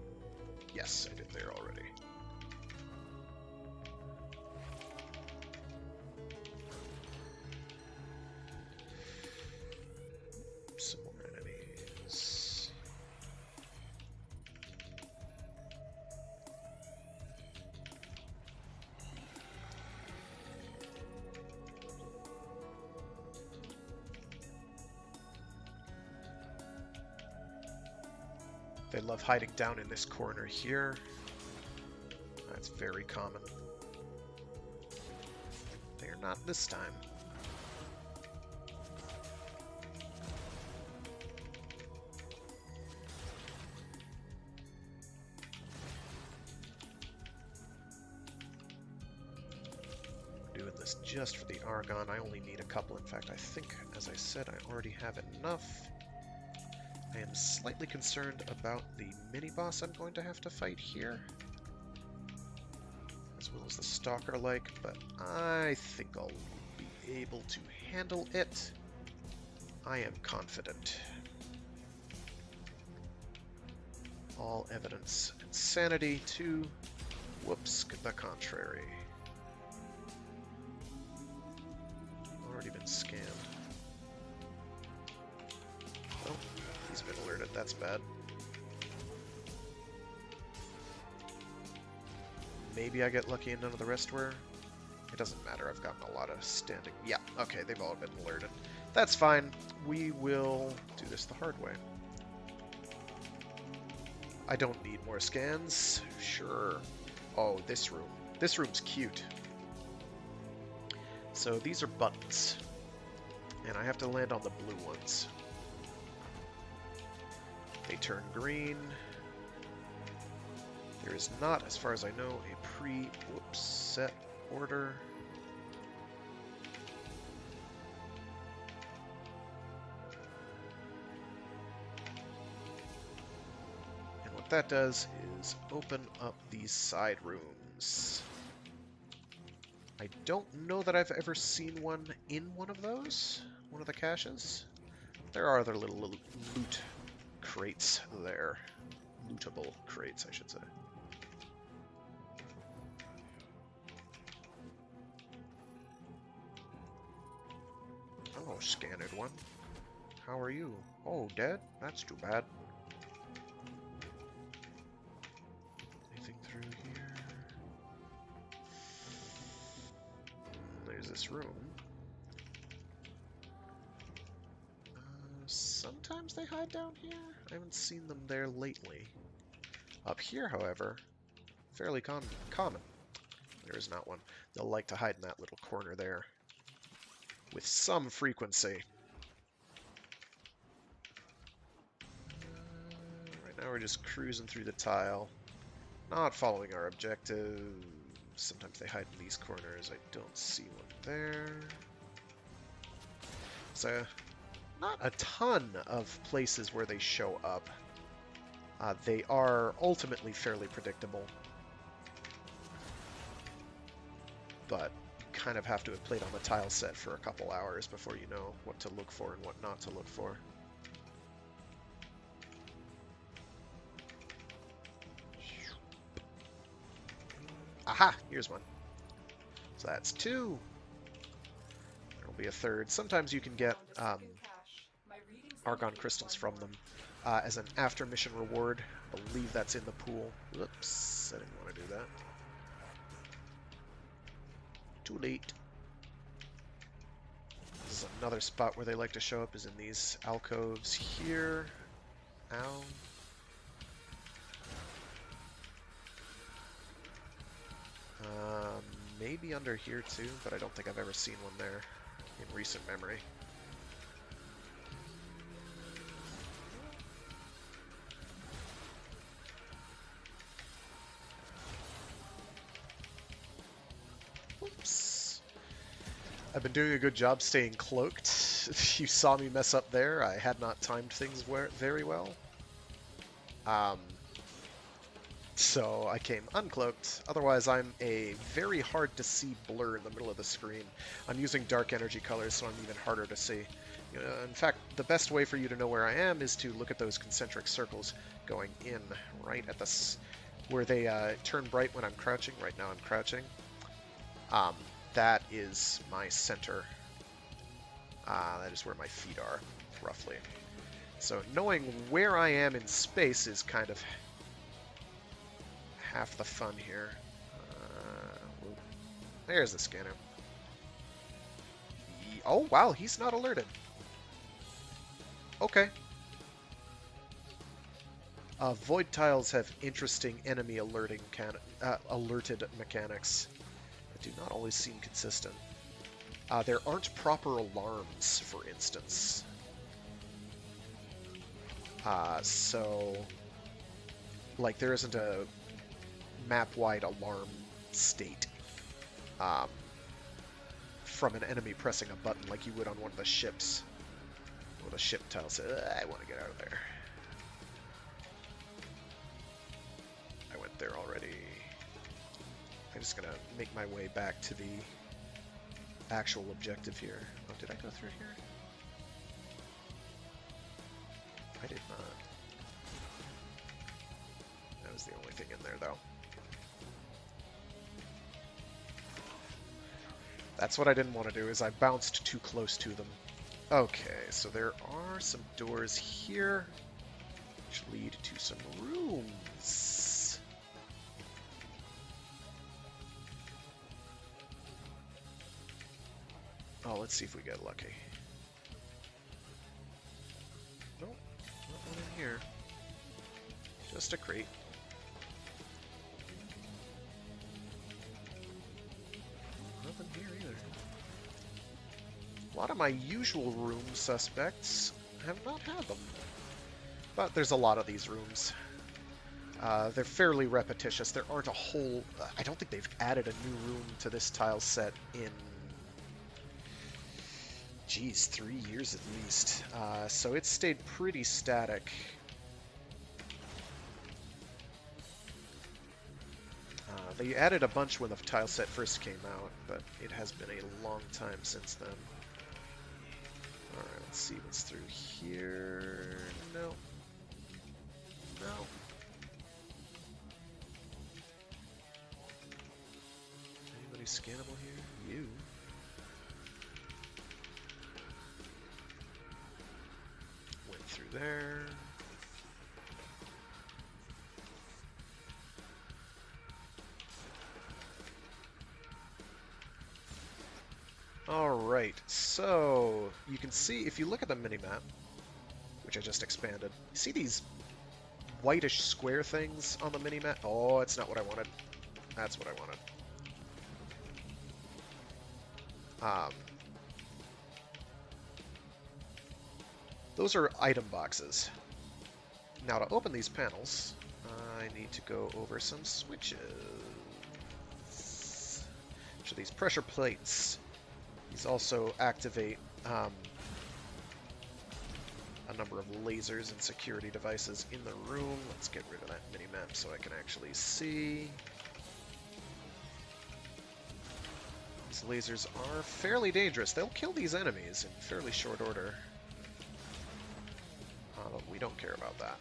Yes, I did there already. Some more enemies. They love hiding down in this corner here. That's very common. They are not this time. I'm doing this just for the Argon. I only need a couple. In fact, I think, as I said, I already have enough. I am slightly concerned about the mini-boss I'm going to have to fight here, as well as the Stalker-like, but I think I'll be able to handle it. I am confident. All evidence and sanity to, whoops, the contrary. Already been scanned. Oh. He's been alerted, that's bad. Maybe I get lucky and none of the rest were. It doesn't matter, I've gotten a lot of standing. Yeah, okay, they've all been alerted. That's fine. We will do this the hard way. I don't need more scans. Sure. Oh, this room. This room's cute. So these are buttons. And I have to land on the blue ones. They turn green. There is not, as far as I know, a set order. And what that does is open up these side rooms. I don't know that I've ever seen one in one of those, one of the caches. There are other little loot crates there. Lootable crates, I should say. Oh, scanned one. How are you? Oh, dead? That's too bad. Anything through here? There's this room. Sometimes they hide down here. I haven't seen them there lately. Up here, however, fairly common. There is not one. They'll like to hide in that little corner there with some frequency. Right now we're just cruising through the tile, not following our objective. Sometimes they hide in these corners. I don't see one there. So, not a ton of places where they show up. They are ultimately fairly predictable, but you kind of have to have played on the tile set for a couple hours before you know what to look for and what not to look for. Aha! Here's one. So that's two. There'll be a third. Sometimes you can get Argon crystals from them as an after mission reward. I believe that's in the pool. Whoops, I didn't want to do that. Too late. This is another spot where they like to show up, is in these alcoves here. Ow. Maybe under here too, but I don't think I've ever seen one there in recent memory. Oops. I've been doing a good job staying cloaked. You saw me mess up there. I had not timed things very well. So I came uncloaked. Otherwise, I'm a very hard to see blur in the middle of the screen. I'm using dark energy colors, so I'm even harder to see. In fact, the best way for you to know where I am is to look at those concentric circles going in right at the where they turn bright when I'm crouching. Right now I'm crouching. That is my center. That is where my feet are, roughly. So knowing where I am in space is kind of half the fun here. There's the scanner. Oh, wow, he's not alerted. Okay. Void tiles have interesting enemy alerted mechanics that do not always seem consistent. There aren't proper alarms, for instance. So, like, there isn't a map-wide alarm state from an enemy pressing a button like you would on one of the ships. Well, the ship tile says, I want to get out of there. I went there already. I'm just going to make my way back to the actual objective here. Oh, did I go through here? I did not. That was the only thing in there, though. That's what I didn't want to do, is I bounced too close to them. Okay, so there are some doors here, which lead to some rooms. Oh, let's see if we get lucky. Nope, not one in here. just a crate. Nothing here either. A lot of my usual room suspects have not had them. But there's a lot of these rooms. They're fairly repetitious. There aren't a whole... I don't think they've added a new room to this tile set in... Geez, 3 years at least. So it's stayed pretty static. They added a bunch when the tile set first came out, but it has been a long time since then. Alright, let's see what's through here. No. No. Anybody scannable here? You. Went through there. Alright, so you can see, if you look at the minimap, which I just expanded, see these whitish square things on the minimap? Oh, it's not what I wanted. That's what I wanted. Those are item boxes. Now to open these panels, I need to go over some switches. So these pressure plates. These also activate a number of lasers and security devices in the room. Let's get rid of that mini-map so I can actually see. These lasers are fairly dangerous. They'll kill these enemies in fairly short order. We don't care about that.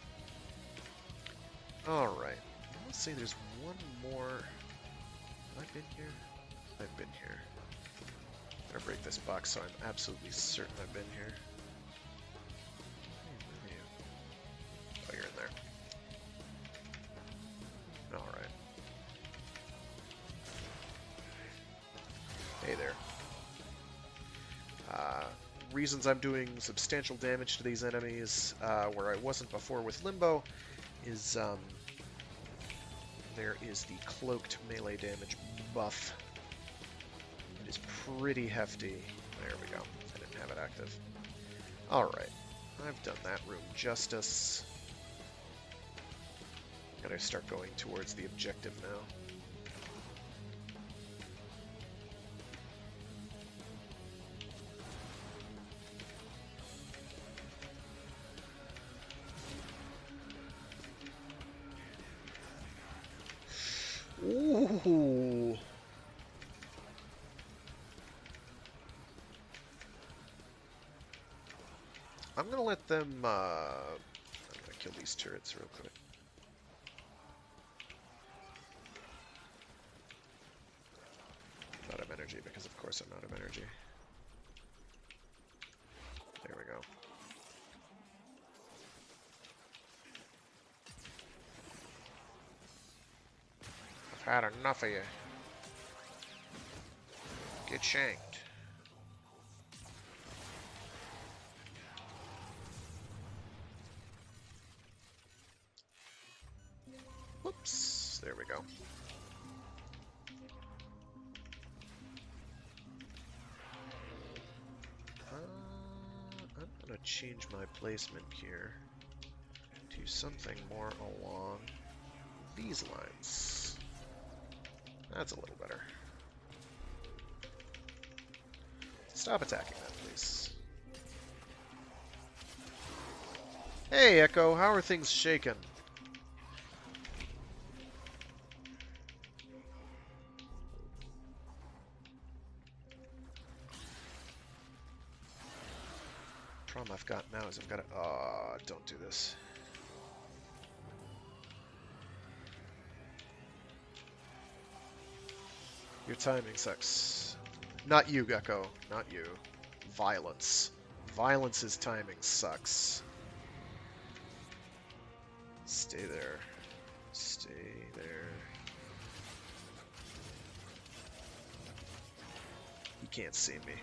Alright. Let's see, there's one more... Have I been here? I've been here. I'm gonna break this box so I'm absolutely certain I've been here. Oh, you're in there. Alright. Hey there. Reasons I'm doing substantial damage to these enemies, where I wasn't before with Limbo, is there is the cloaked melee damage buff. It is pretty hefty. There we go. I didn't have it active. Alright. I've done that room justice. Gotta start going towards the objective now. Ooh. I'm gonna let them, I'm gonna kill these turrets real quick. I'm out of energy, because of course I'm out of energy. There we go. I've had enough of you. Get shanked. Whoops. There we go. I'm gonna change my placement here to something more along these lines. That's a little better. Stop attacking that, please. Hey, Echo, how are things shaken? Problem I've got now is I've got to... Oh, don't do this. Your timing sucks. Not you, Gecko. Not you. Violence. Violence's timing sucks. Stay there. Stay there. He can't see me.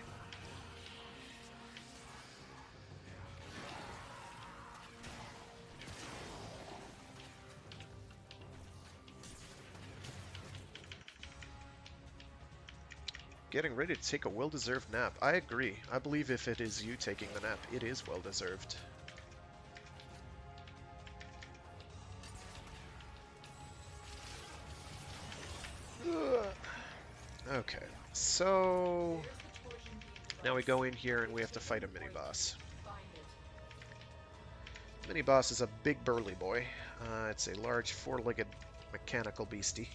getting ready to take a well-deserved nap. I agree. I believe if it is you taking the nap, it is well-deserved. Okay, so now we go in here and we have to fight a mini-boss. Mini-boss is a big burly boy. It's a large four-legged mechanical beastie.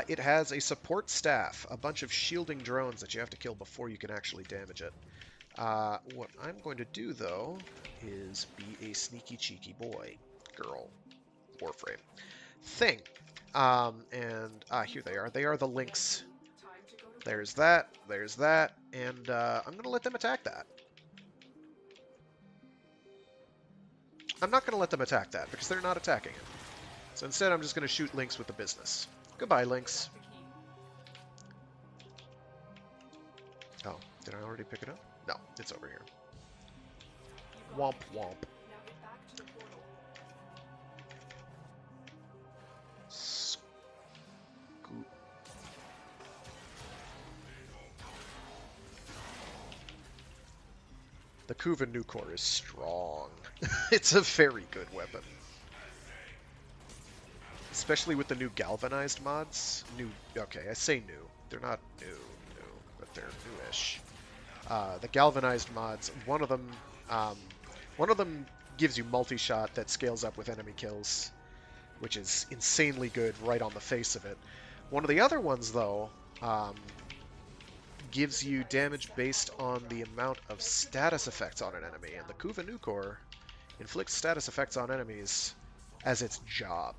It has a support staff, a bunch of shielding drones that you have to kill before you can actually damage it. What I'm going to do, though, is be a sneaky, cheeky boy. Girl. Warframe. Thing. Here they are. They are the links. There's that, and I'm going to let them attack that. I'm not going to let them attack that, because they're not attacking it. So instead, I'm just going to shoot Lynx with the business. Goodbye, Lynx. Oh, did I already pick it up? No, it's over here. Womp womp. Scoop. The Kuva Nukor is strong. It's a very good weapon. Especially with the new galvanized mods. Okay, I say new. They're not new, but they're newish. The galvanized mods, one of them gives you multi-shot that scales up with enemy kills, which is insanely good right on the face of it. One of the other ones, though, gives you damage based on the amount of status effects on an enemy, and the Kuva Nukor inflicts status effects on enemies as its job.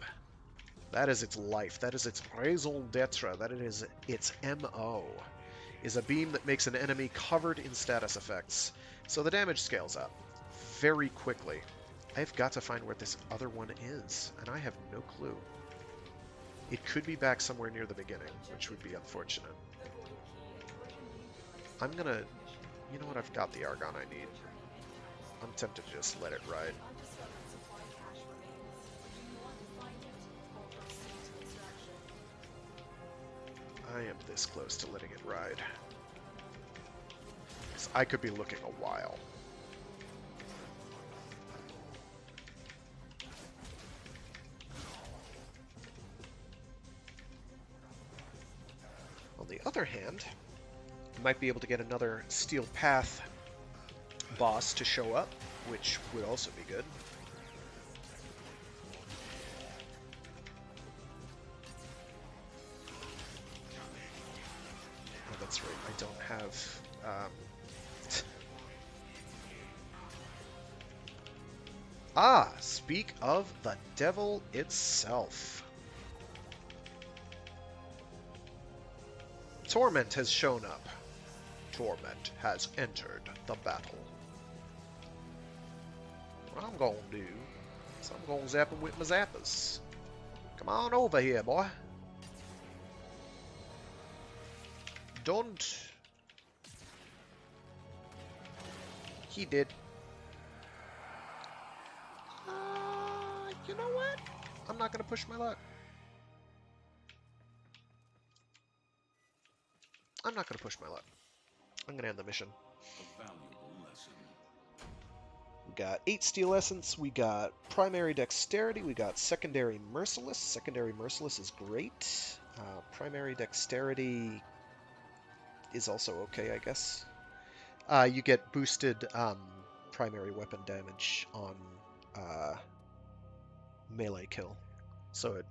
That is its life. That is its raison d'etre. That is its MO. Is a beam that makes an enemy covered in status effects. So the damage scales up very quickly. I've got to find where this other one is, and I have no clue. It could be back somewhere near the beginning, which would be unfortunate. I'm gonna... You know what? I've got the Argon I need. I'm tempted to just let it ride. I am this close to letting it ride. I could be looking a while. On the other hand, you might be able to get another Steel Path boss to show up, which would also be good. Oh, that's right, I don't have... speak of the devil itself. Torment has shown up. Torment has entered the battle. What I'm gonna do is I'm gonna zap him with my zappers. Come on over here, boy. Don't. He did. You know what? I'm not gonna push my luck. I'm not gonna push my luck. I'm gonna end the mission. A valuable lesson. We got 8 Steel Essence, we got Primary Dexterity, we got Secondary Merciless. Secondary Merciless is great. Primary Dexterity is also okay, I guess. You get boosted primary weapon damage on melee kill. So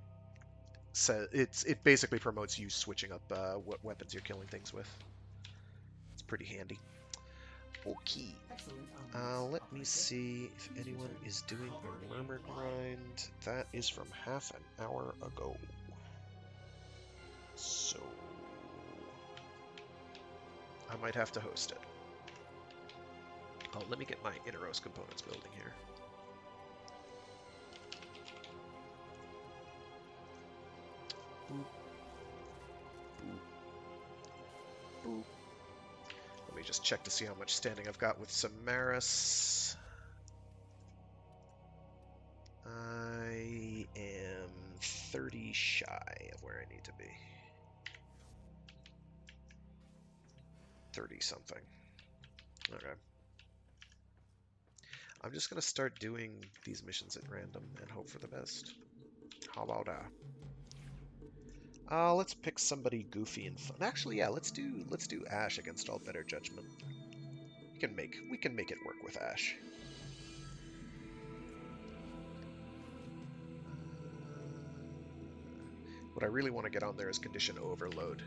it basically promotes you switching up what weapons you're killing things with. It's pretty handy. Okay. Let me see if anyone is doing a murmur grind. That is from half an hour ago. So I might have to host it. Oh, let me get my Innerose components building here. Boop. Boop. Boop. Let me just check to see how much standing I've got with Samaris. I am 30 shy of where I need to be. 30 something. Okay. I'm just gonna start doing these missions at random and hope for the best. How about let's pick somebody goofy and fun. Actually, yeah, let's do Ash against all better judgment. We can make it work with Ash. What I really want to get on there is Condition Overload.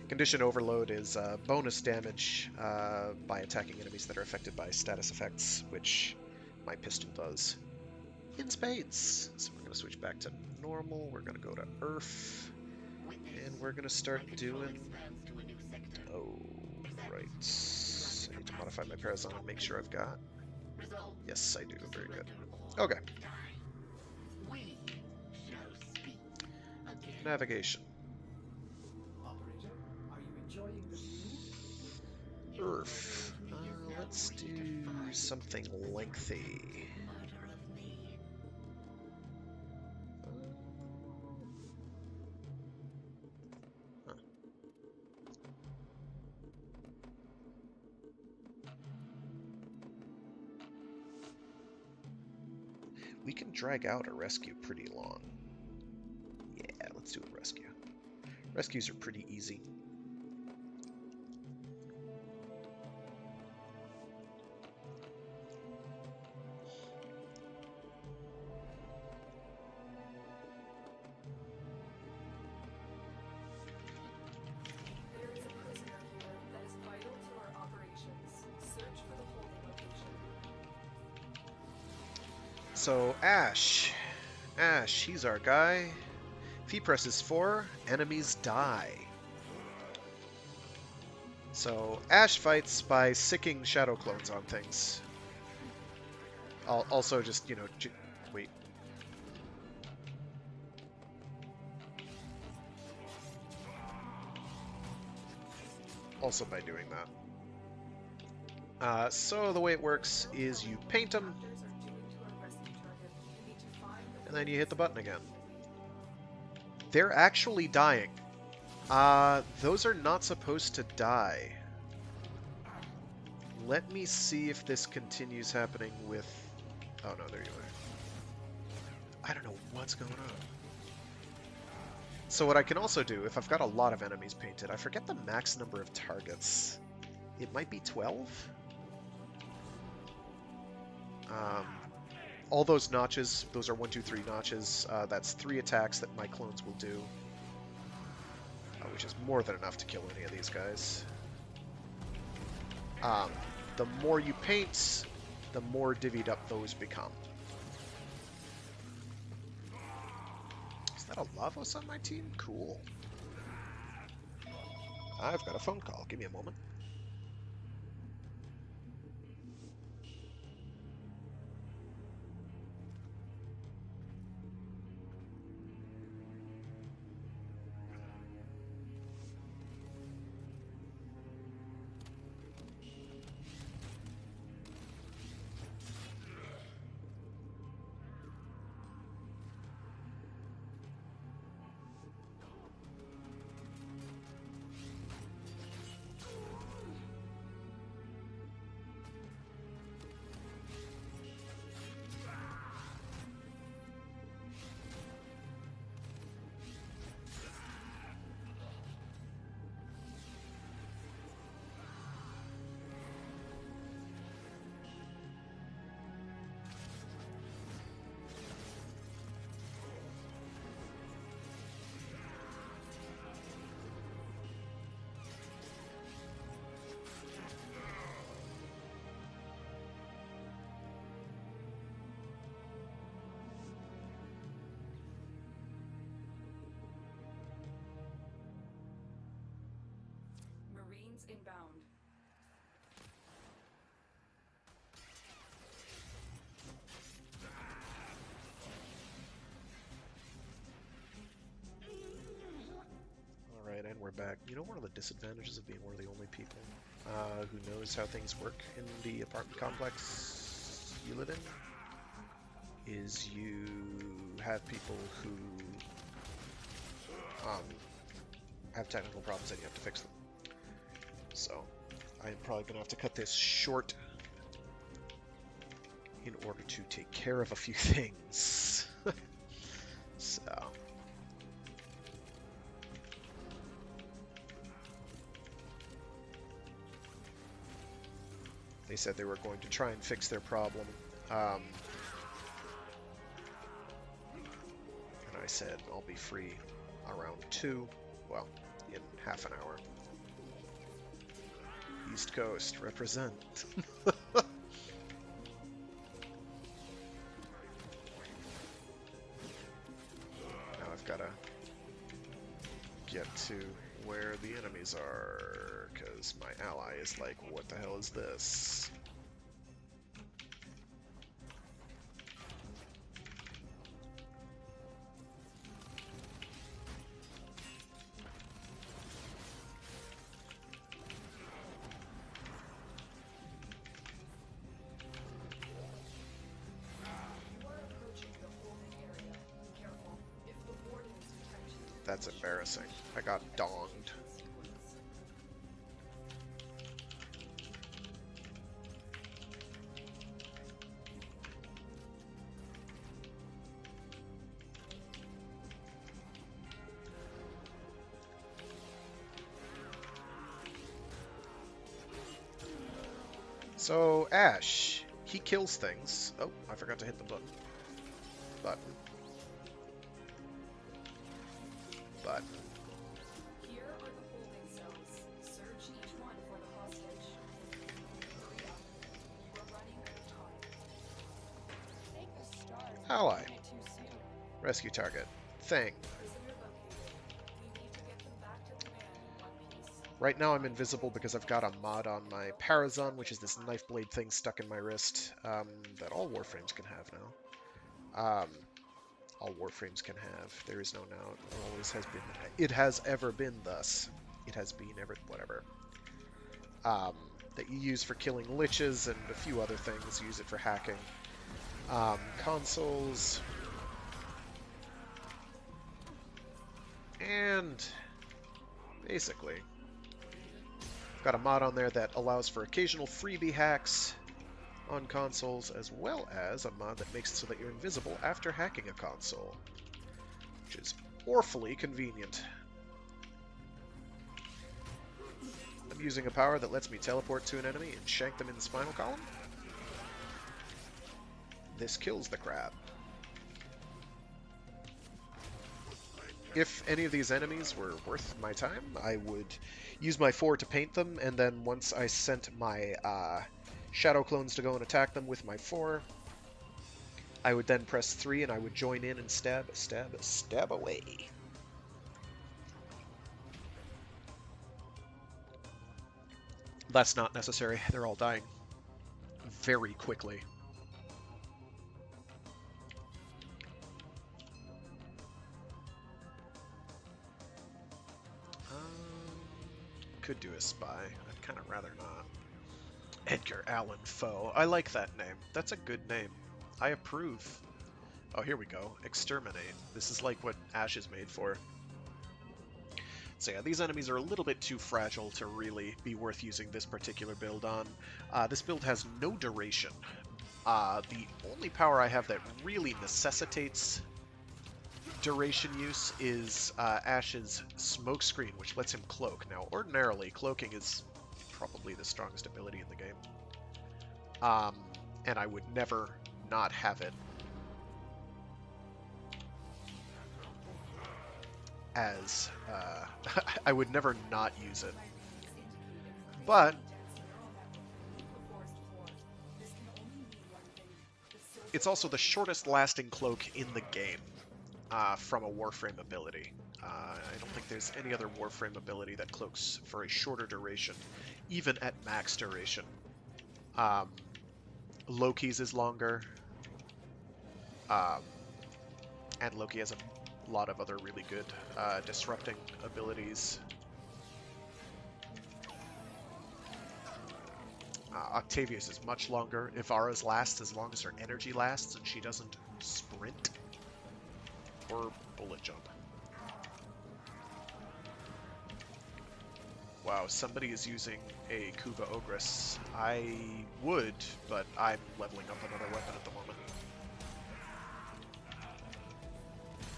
Condition Overload is bonus damage by attacking enemies that are affected by status effects, which my pistol does in spades. So we're going to switch back to normal. We're going to go to Earth. And we're going to start doing... Oh, right. I need to modify my perusal and make sure I've got... Yes, I do. Very good. Okay. Navigation. Operator, are you enjoying the view? Earth. Let's do something lengthy. Huh. We can drag out a rescue pretty long. Yeah, let's do a rescue. Rescues are pretty easy. There is a prisoner here that is vital to our operations. Search for the holding location. So, Ash. Ash, he's our guy. If he presses 4, enemies die. So, Ash fights by sicking shadow clones on things. Also, just, you know, wait. Also by doing that. So the way it works is you paint them, Raptors are doomed to our rescue target. You need to find the and then you hit the button again. location. They're actually dying. Those are not supposed to die. Let me see if this continues happening with... Oh no, there you are. I don't know what's going on. So what I can also do, if I've got a lot of enemies painted, I forget the max number of targets. It might be 12? All those notches, those are 1, 2, 3 notches. That's 3 attacks that my clones will do. Which is more than enough to kill any of these guys. The more you paint, the more divvied up those become. Is that a Lavos on my team? Cool. I've got a phone call. Give me a moment. Marines inbound. Alright, and we're back. You know, one of the disadvantages of being one of the only people who knows how things work in the apartment complex you live in is you have people who have technical problems and you have to fix them. So, I am probably going to have to cut this short in order to take care of a few things. So... They said they were going to try and fix their problem. And I said I'll be free around 2, well, in half an hour. East Coast, represent. Now I've got to get to where the enemies are, because my ally is like, what the hell is this? That's embarrassing. I got donged. So, Ash, he kills things. Oh, I forgot to hit the button. Here are the holding cells. Search each one for the hostage. Hurry up. You are running out of time. Ally. Rescue target. Thing. Prisoner located. We need to get them back to command in one piece. Right now I'm invisible because I've got a mod on my Parazon, which is this knife blade thing stuck in my wrist, that all Warframes can have now. All Warframes can have. There is no now. It always has been. It has ever been thus. It has been ever, whatever. That you use for killing liches and a few other things. Use it for hacking. Consoles. And basically, I've got a mod on there that allows for occasional freebie hacks on consoles, as well as a mod that makes it so that you're invisible after hacking a console, which is awfully convenient. I'm using a power that lets me teleport to an enemy and shank them in the spinal column. This kills the crab. If any of these enemies were worth my time, I would use my 4 to paint them, and then once I sent my shadow clones to go and attack them with my 4, I would then press 3 and I would join in and stab away. That's not necessary. They're all dying very quickly. Could do a spy. I'd kind of rather not. Edgar Allan Poe. I like that name. That's a good name. I approve. Oh, here we go. Exterminate. This is like what Ash is made for. So yeah, these enemies are a little bit too fragile to really be worth using this particular build on. This build has no duration. The only power I have that really necessitates duration use is Ash's smokescreen, which lets him cloak. Now, ordinarily, cloaking is probably the strongest ability in the game. And I would never not have it as... I would never not use it. But it's also the shortest lasting cloak in the game from a Warframe ability. I don't think there's any other Warframe ability that cloaks for a shorter duration, even at max duration. Loki's is longer, and Loki has a lot of other really good disrupting abilities. Octavius is much longer. Ivara's lasts as long as her energy lasts, and she doesn't sprint or bullet jump. Wow, somebody is using a Kuva Ogress. I would, but I'm leveling up another weapon at the moment.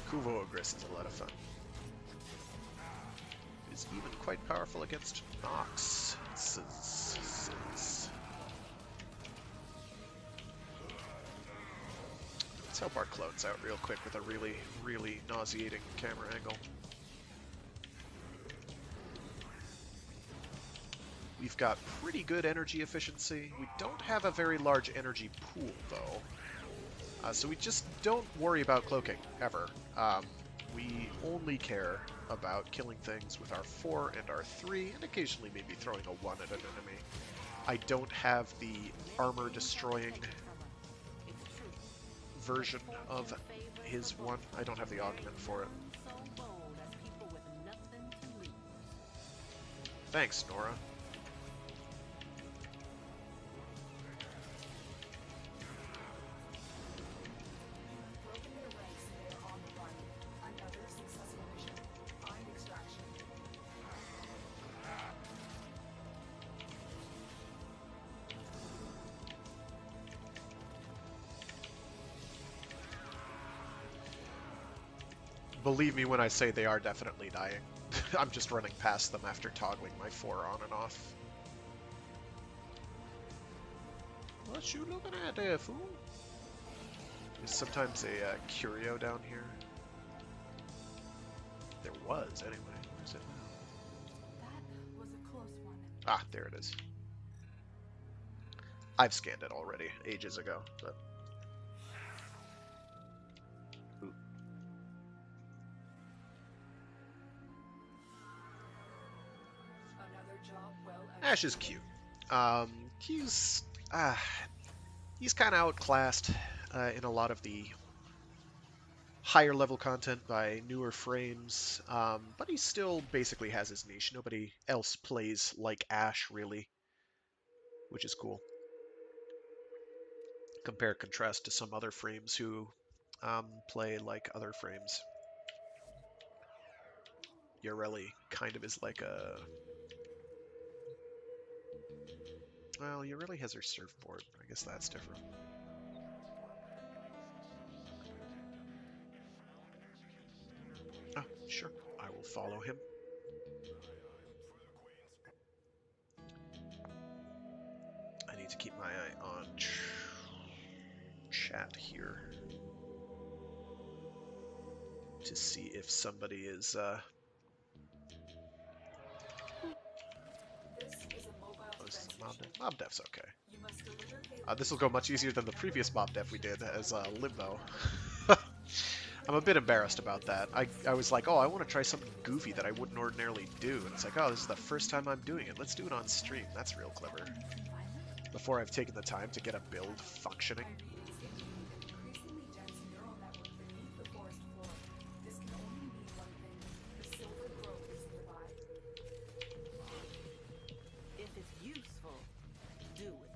Kuva Ogress is a lot of fun. Is even quite powerful against Nox. Let's help our clones out real quick with a really, really nauseating camera angle. We've got pretty good energy efficiency. We don't have a very large energy pool, though. So we just don't worry about cloaking, ever. We only care about killing things with our 4 and our 3, and occasionally maybe throwing a 1 at an enemy. I don't have the armor-destroying version of his 1. I don't have the augment for it. Thanks, Nora. Broken their ranks and they are on the run. Another successful mission. Find extraction. Believe me when I say they are definitely dying. I'm just running past them after toggling my 4 on and off. What you looking at there, fool? There's sometimes a curio down here. There was, anyway. Where's it now? That was a close one. Ah, there it is. I've scanned it already, ages ago, but... Ooh. Another job well Ash is cute. He's kind of outclassed in a lot of the higher level content by newer frames, but he still basically has his niche. Nobody else plays like Ash, really, which is cool. Compare contrast to some other frames who play like other frames. Yoreli kind of is like a... Well, Yoreli has her surfboard. I guess that's different. Ah, sure. I will follow him. I need to keep my eye on chat here to see if somebody is This is a mobile this is defense mob mission. def. Mob def's okay. You must deliver This will go much easier than the previous mob def we did as Limbo. I'm a bit embarrassed about that. I was like, oh, I want to try something goofy that I wouldn't ordinarily do, and it's like, oh, this is the first time I'm doing it. Let's do it on stream. That's real clever. Before I've taken the time to get a build functioning. increasingly dense neural network beneath the forest floor. This can only mean one thing. The silver grove is nearby. If it's useful, do it.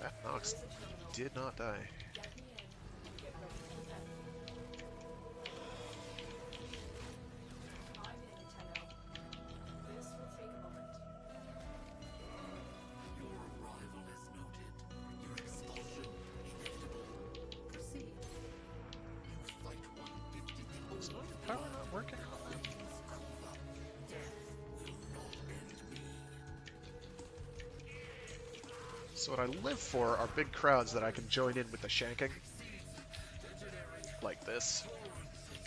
That Nox There is a terminal. did not die. Get me in and get ready for that. I'm in, Tenno. This will take a moment. Your arrival is noted. Your expulsion inevitable. Proceed. You fight 150 people. Is my power not working? Death will not end me. So what I live for are big crowds that I can join in with the shanking. Like this.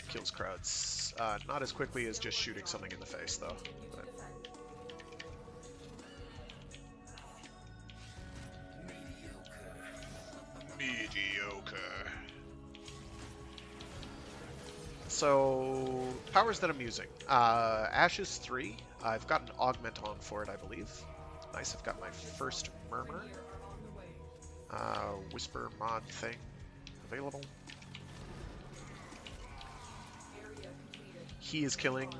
Kills crowds. Not as quickly as just shooting something in the face, though. But mediocre. So, powers that I'm using. Ashes 3. I've got an augment on for it, I believe. Nice, I've got my first Murmur. Whisper mod thing available. Area completed. He is killing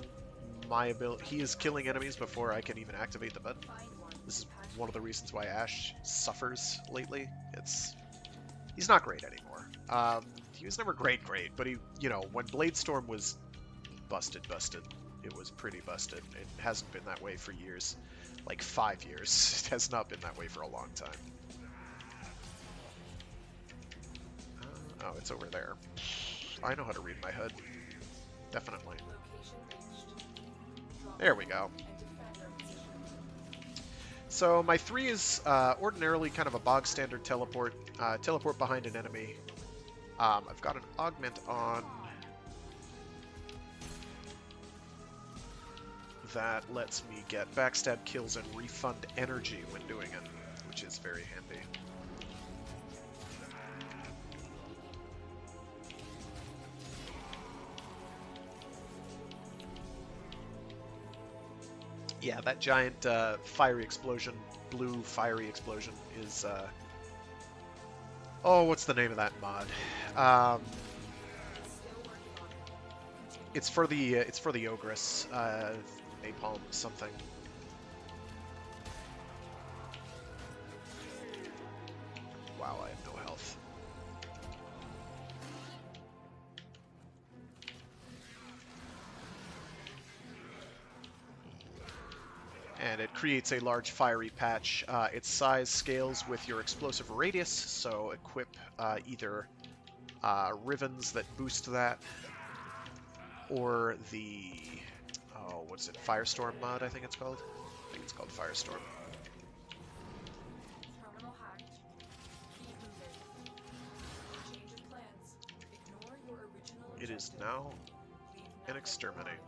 my ability. He is killing enemies before I can even activate the button. Find one. This is one of the reasons why Ash suffers lately. He's not great anymore. He was never great, but he, when Bladestorm was busted, it was pretty busted. It hasn't been that way for years. Like 5 years. It has not been that way for a long time. Oh, it's over there. I know how to read my HUD. Definitely. Location reached. There we go. And defend our position. So my 3 is ordinarily kind of a bog standard teleport. Teleport behind an enemy. I've got an augment on that lets me get backstab kills and refund energy when doing it, which is very handy. Yeah, that giant fiery explosion, blue fiery explosion is oh, what's the name of that mod? It's for the Ogress, napalm something. Wow, I have no health. And it creates a large fiery patch. Its size scales with your explosive radius, so equip either rivens that boost that, or the, oh, what is it, Firestorm mod, I think it's called? I think it's called Firestorm. Terminal hacked. Keep moving. Change of plans. Ignore your original It is objective. now Leave an nothing exterminate. behind.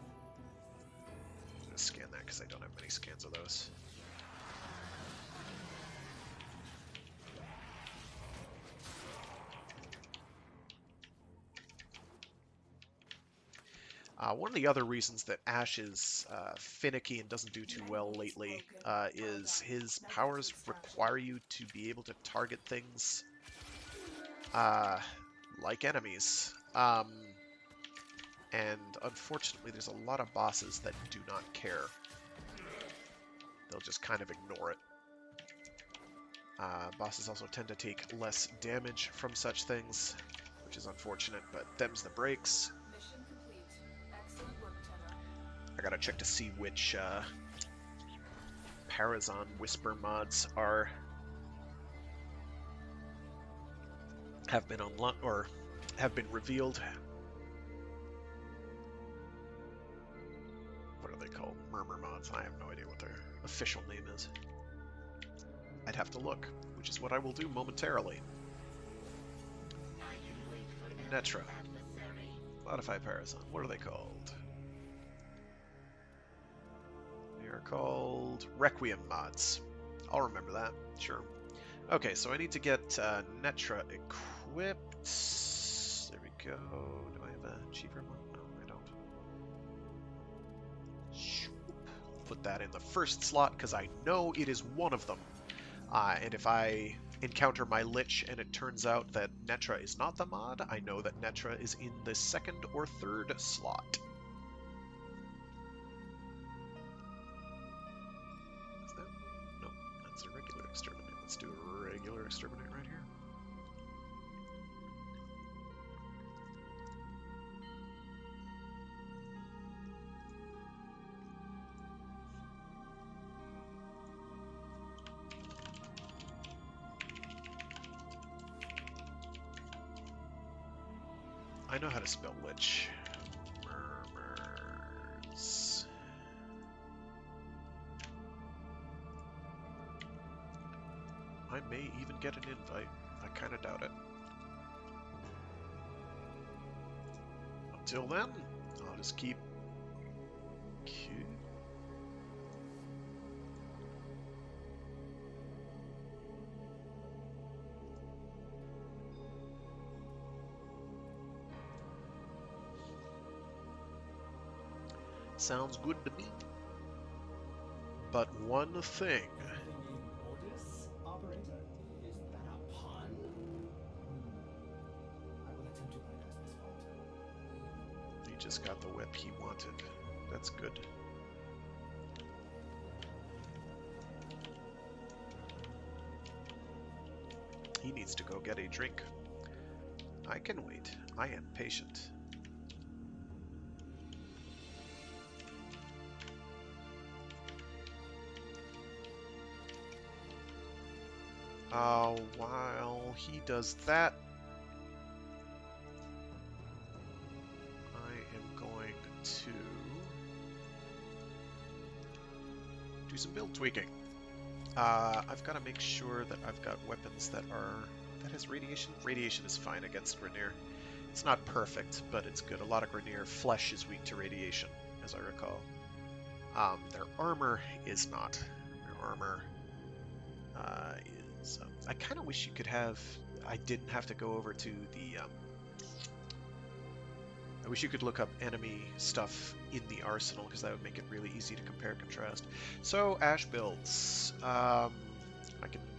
I'm going to scan that because I don't have many scans of those. One of the other reasons that Ash is finicky and doesn't do too well lately is his powers require you to be able to target things like enemies. And unfortunately, there's a lot of bosses that do not care. They'll just kind of ignore it. Bosses also tend to take less damage from such things, which is unfortunate, but them's the breaks. Mission complete. Excellent work, Tenno. I gotta check to see which Parazon Whisper mods have been unlocked or have been revealed. What are they called? Murmur mods. I have no idea what their official name is. I'd have to look, which is what I will do momentarily. Netra. Modify Parazon. What are they called? They are called Requiem mods. I'll remember that. Sure. Okay, so I need to get Netra equipped. There we go. Do I have a cheaper one? No, I don't. Shoop. Put that in the first slot because I know it is one of them. And if I encounter my Lich and it turns out that Netra is not the mod, I know that Netra is in the second or third slot. Is that? Nope, that's a regular exterminate. Let's do a regular exterminate right here. I know how to spell Lich. Murmurs. I may even get an invite. I kind of doubt it. Until then, I'll just keep... Sounds good to me. But one thing. Thinking Otis, operator? Is that a pun? I will attempt to bypass this fault. He just got the whip he wanted. That's good. He needs to go get a drink. I can wait. I am patient. While he does that, I am going to do some build tweaking. I've got to make sure that I've got weapons that has radiation. Radiation is fine against Grineer. It's not perfect, but it's good. A lot of Grineer flesh is weak to radiation, as I recall. Their armor is not. Their armor is... I kind of wish you could have... I didn't have to go over to the... I wish you could look up enemy stuff in the arsenal, because that would make it really easy to compare and contrast. So, Ash builds.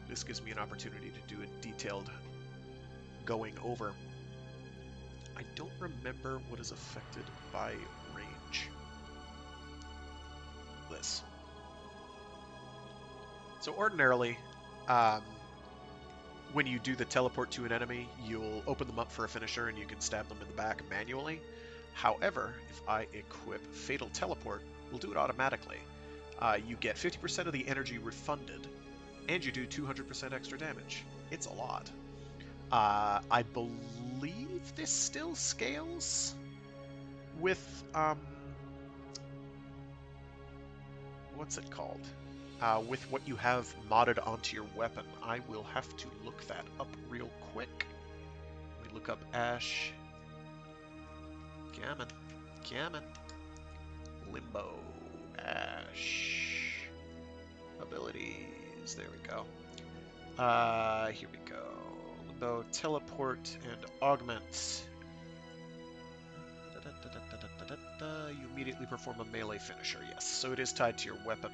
This gives me an opportunity to do a detailed going over. I don't remember what is affected by range. This. So ordinarily, when you do the teleport to an enemy, you'll open them up for a finisher and you can stab them in the back manually. However, if I equip Fatal Teleport, we'll do it automatically. You get 50% of the energy refunded, and you do 200% extra damage. It's a lot. I believe this still scales with, what's it called? With what you have modded onto your weapon. I will have to look that up real quick. Let me look up Ash. Gammon. Limbo. Ash. Abilities. There we go. Here we go. Limbo, teleport, and augment. You immediately perform a melee finisher. Yes, so it is tied to your weapon.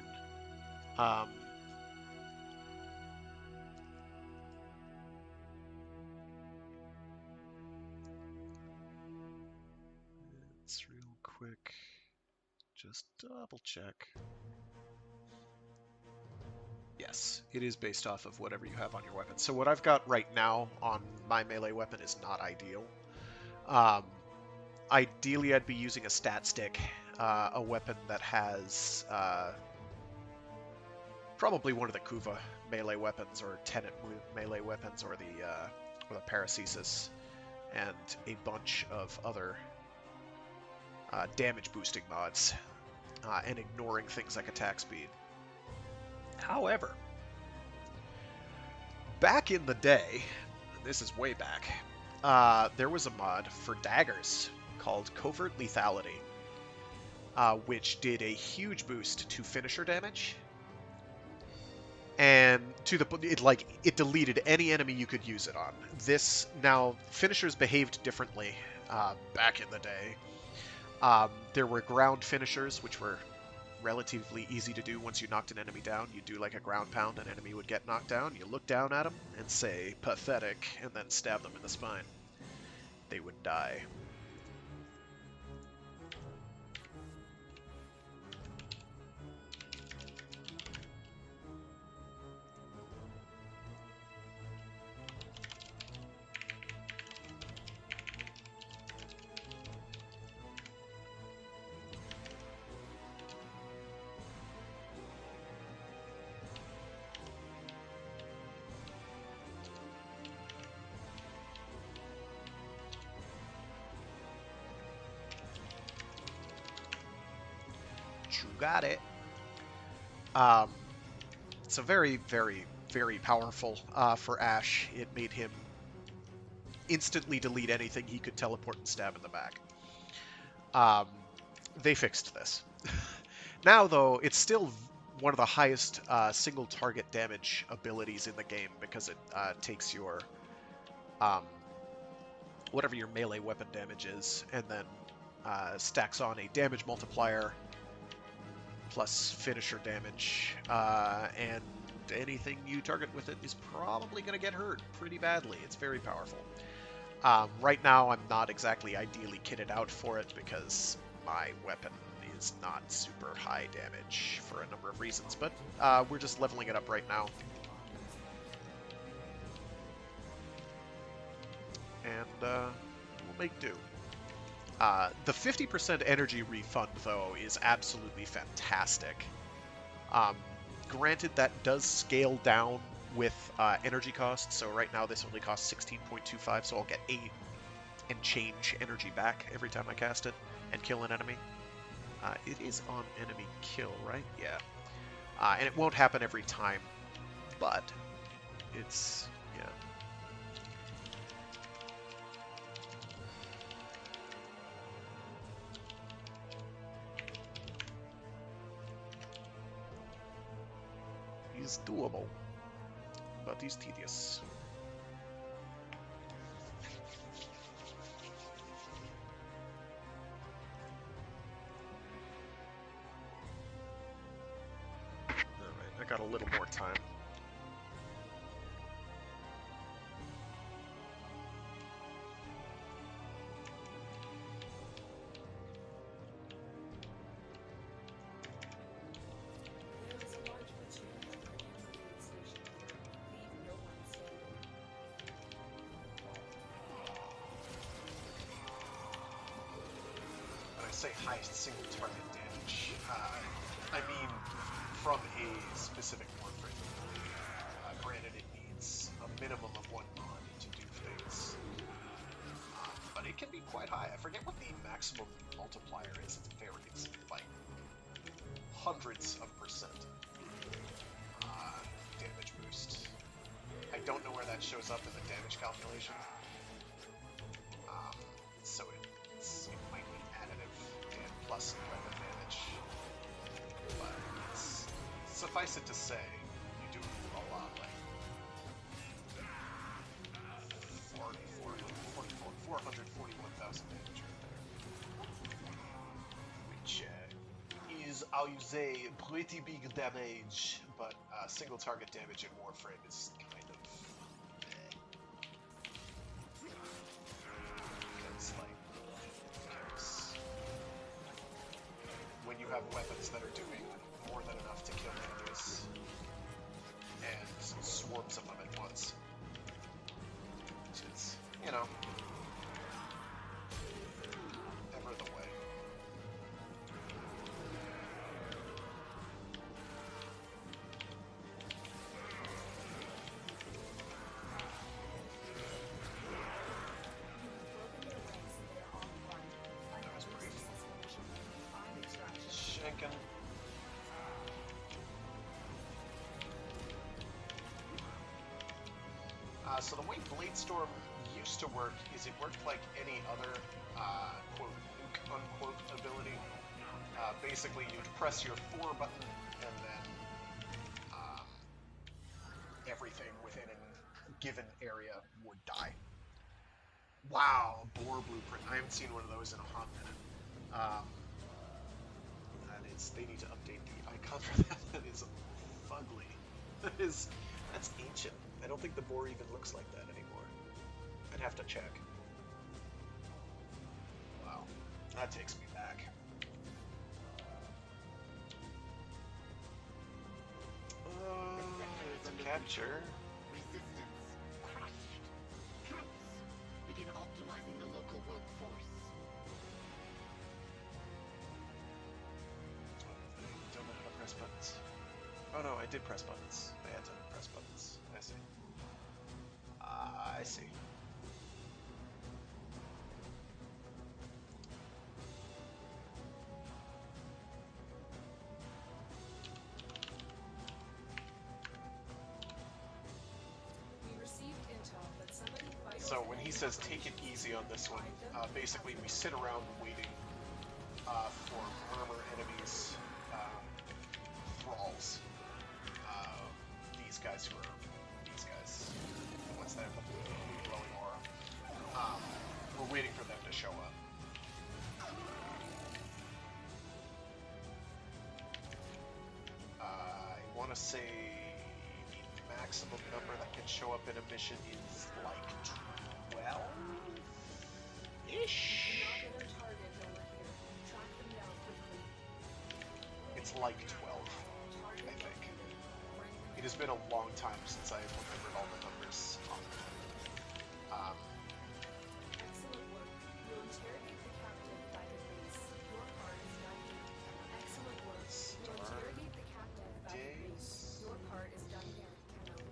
It's real quick. Just double check. Yes, it is based off of whatever you have on your weapon. So what I've got right now on my melee weapon is not ideal. Ideally, I'd be using a stat stick, a weapon that has probably one of the Kuva melee weapons or Tenet melee weapons or the Paracesis, and a bunch of other damage boosting mods, and ignoring things like attack speed. However, back in the day, this is way back, there was a mod for daggers called Covert Lethality, which did a huge boost to finisher damage, and it deleted any enemy you could use it on. Now finishers behaved differently back in the day. There were ground finishers, which were relatively easy to do. Once you knocked an enemy down, you do like a ground pound, an enemy would get knocked down, you look down at them and say pathetic, and then stab them in the spine. They would die. Got it. So very, very, very powerful for Ash. It made him instantly delete anything he could teleport and stab in the back. They fixed this. Now, though, it's still one of the highest single target damage abilities in the game, because it takes your whatever your melee weapon damage is, and then stacks on a damage multiplier plus finisher damage, and anything you target with it is probably going to get hurt pretty badly. It's very powerful. Right now, I'm not exactly ideally kitted out for it, because my weapon is not super high damage for a number of reasons, but we're just leveling it up right now. And we'll make do. The 50% energy refund, though, is absolutely fantastic. Granted, that does scale down with energy cost. So right now this only costs 16.25, so I'll get 8 and change energy back every time I cast it and kill an enemy. It is on enemy kill, right? Yeah. And it won't happen every time, but it's, yeah. He's doable, but he's tedious. Alright, I got a little more time. There is a large machine at the Hammergate station here. Leave no one standing. When I say highest single target damage, I mean from a specific Warframe. Granted, it needs a minimum of 1 mod to do things, but it can be quite high. I forget what the maximum multiplier is. It varies, like hundreds of percent damage boost. I don't know where that shows up in the damage calculation, so it might be additive and plus weapon damage, but suffice it to say, you do a lot, like 441,000 damage right there, which is, I'll say, pretty big damage, but single target damage in Warframe is kind of because, like, when you have weapons that are doing more than enough to kill enemies and swarms of them at once, which is, you know, never the way. Broken their ranks and they're on the run. Another successful mission. Find extraction. Shankin. So the way Bladestorm used to work is it worked like any other quote nuke unquote ability. Basically, you'd press your 4 button and then everything within a given area would die. Wow, Boar Blueprint. I haven't seen one of those in a hot minute. They need to update the icon for that. That is fugly. That's ancient. I don't think the boar even looks like that anymore. I'd have to check. Wow, that takes me back. It's a capture. Resistance crushed. Troops, begin optimizing the local workforce. Don't know how to press buttons. Oh no, I did press buttons. I had to press buttons. I see. I see. We received intel that somebody So when he says take it easy on this one, basically we sit around waiting for murmur enemies, thralls. These guys, the ones that have the glowing aura. We're waiting for them to show up. I want to say the maximum number that can show up in a mission is like 12-ish? Not their target over here. Track them down quickly. It's like 12, I think. It has been a long time since I remembered all the numbers on it. Excellent work. You'll interrogate the captive back at base. Your part is done here. Excellent work. You'll interrogate the captive back at base. Your part is done here, Tenno.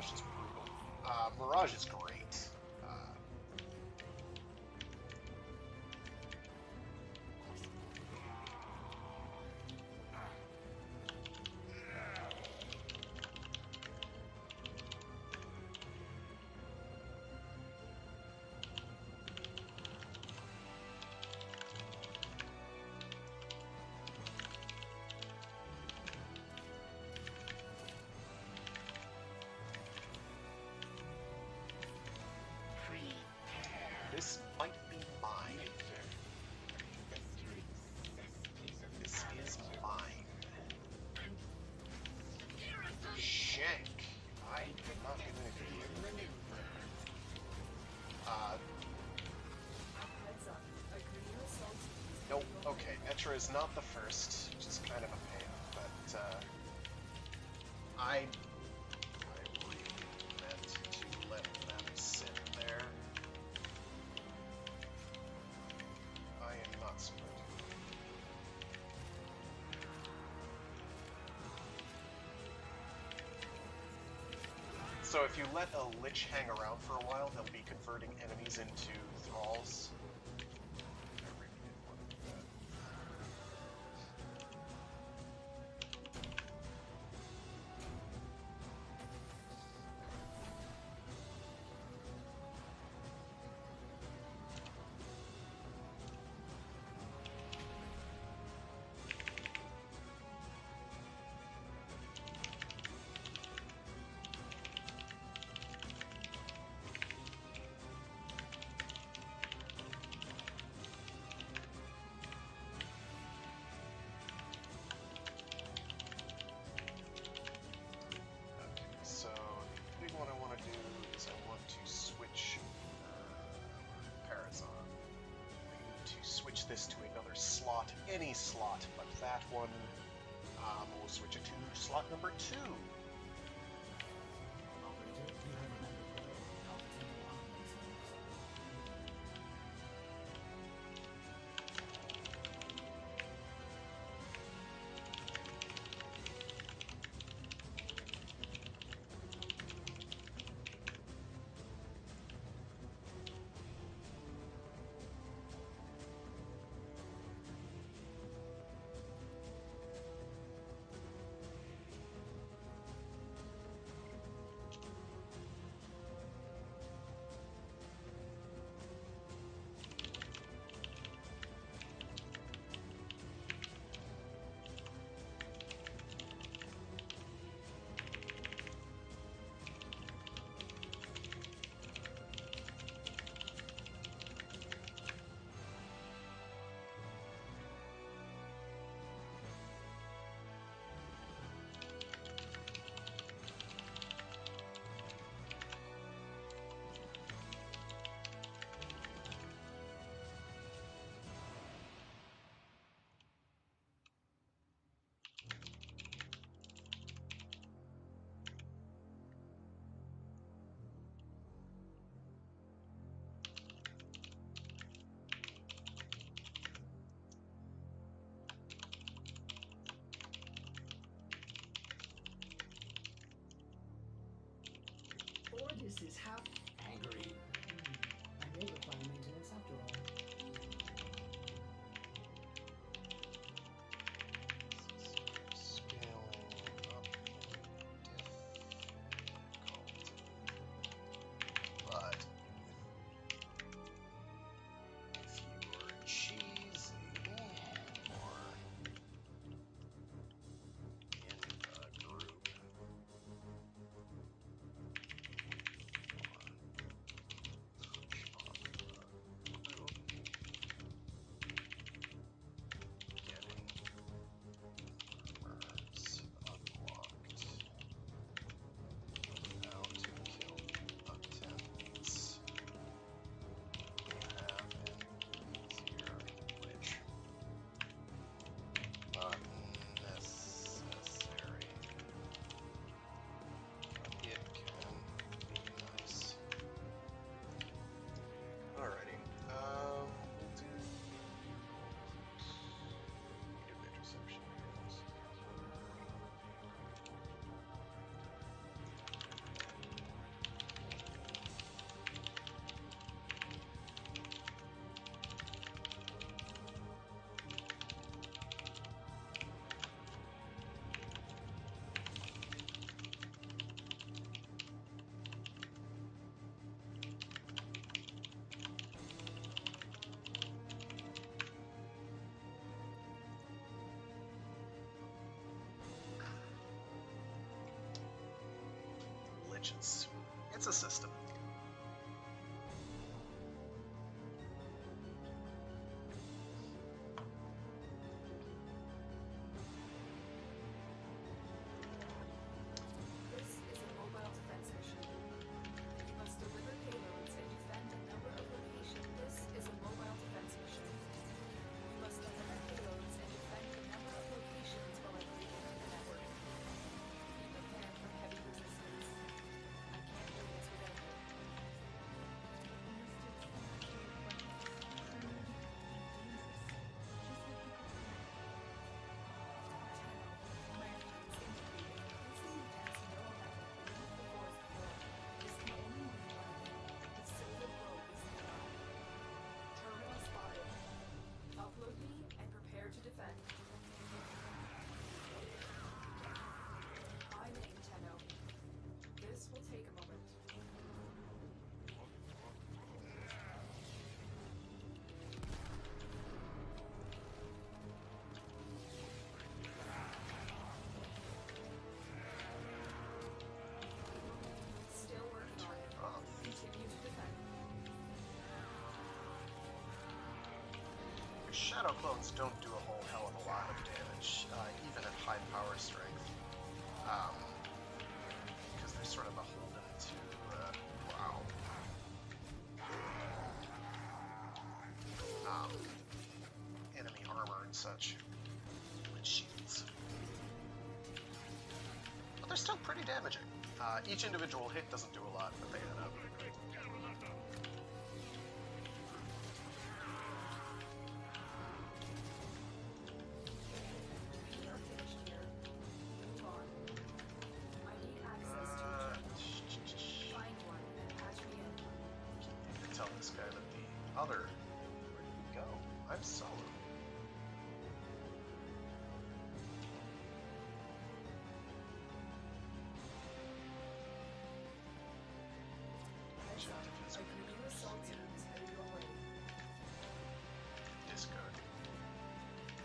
Mirage is brutal. Mirage is great. This might be mine. This is mine. Shank. I did not do anything. Heads up. A career assault is Nope. Okay, Petra is not the first, which is kind of a pain, but I really meant to let them sit there. I am not supposed to. So if you let a Lich hang around for a while, they'll be converting enemies into thralls. I really didn't want to do that. Okay, so the big one I want to do is I want to switch Parazon. I need to switch this to another slot, any slot, but that one we'll switch it to slot number 2. Operator, you have remembered how Tennobaum Wednesdays. Ordis is half angry. I may require maintenance after all. Scaling up difficult. But if you were cheesy or in a group or touch on the group, damage. It's a system. This is a mobile defense mission. You must deliver payloads and defend a number of locations. This is a mobile defense mission. You must deliver payloads and defend a number of locations while I break into the network. Be prepared for heavy resistance. I can't do this without you. Upload me and prepare to defend. I'm in, Tenno. This will take a moment. Still working on it. Continue to defend. Shadow clones don't do a whole hell of a lot of damage, even at high power strength, because they're sort of beholden to, enemy armor and such, with shields. But they're still pretty damaging. Each individual hit doesn't do a lot, but they add up. We are finished here. Move on. I need access to a terminal. Find one and patch me in. You can tell this guy that the other... Where did he go? I'm solo. Heads up. A Gruby assault team is headed your way. Discard.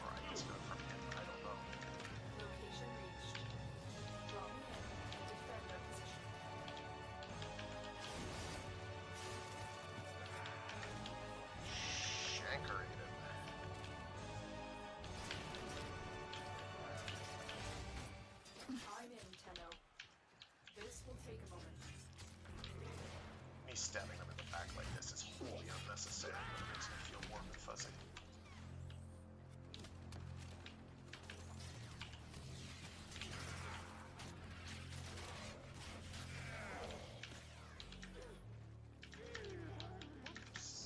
Or I discard from him, I don't know. Location reached. Draw me in and defend our position. Shankerated. I'm in, Tenno. This will take a moment. Me stabbing them in the back like this is wholly unnecessary, but it makes me feel warm and fuzzy. Oops.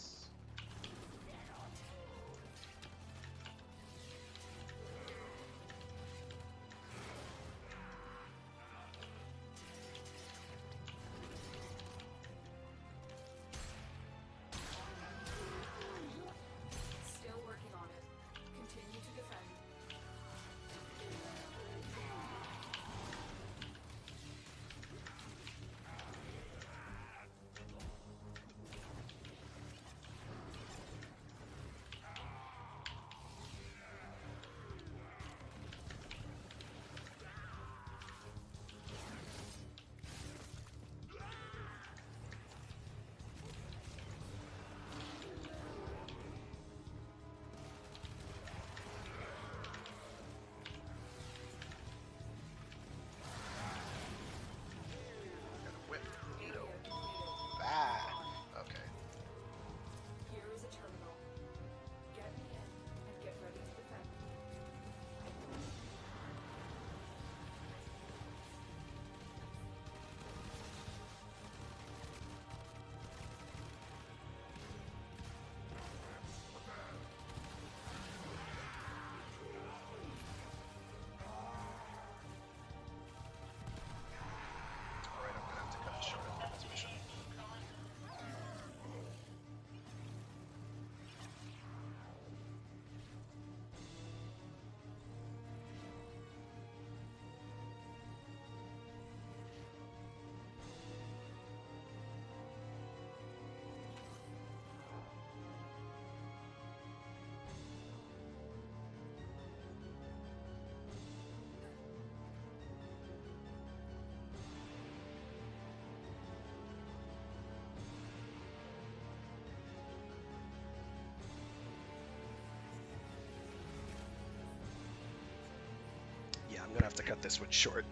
I'm gonna have to cut this one short.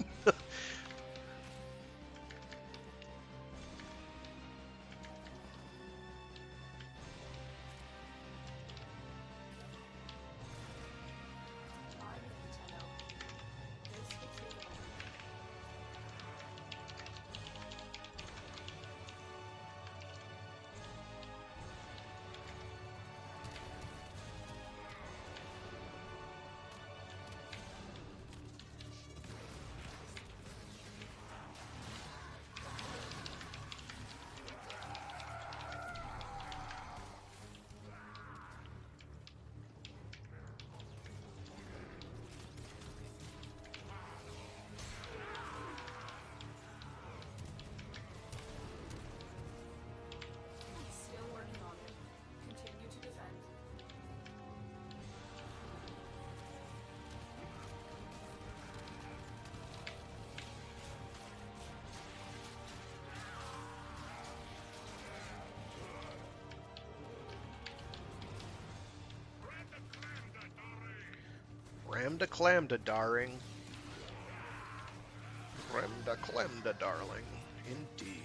Still working on it. Continue to defend. Ramda clamda, darling. Ramda clamda, darling. Indeed.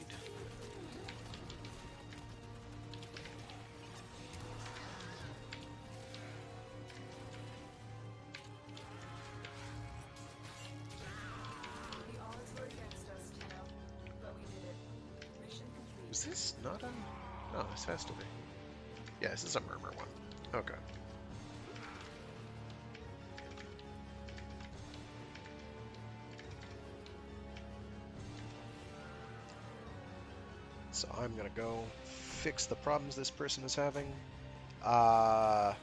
The odds were against us, Tenno, but we did it. Mission complete. Is this not a... No, this has to be. Yeah, this is a murmur one. Okay. So I'm gonna go fix the problems this person is having. Oh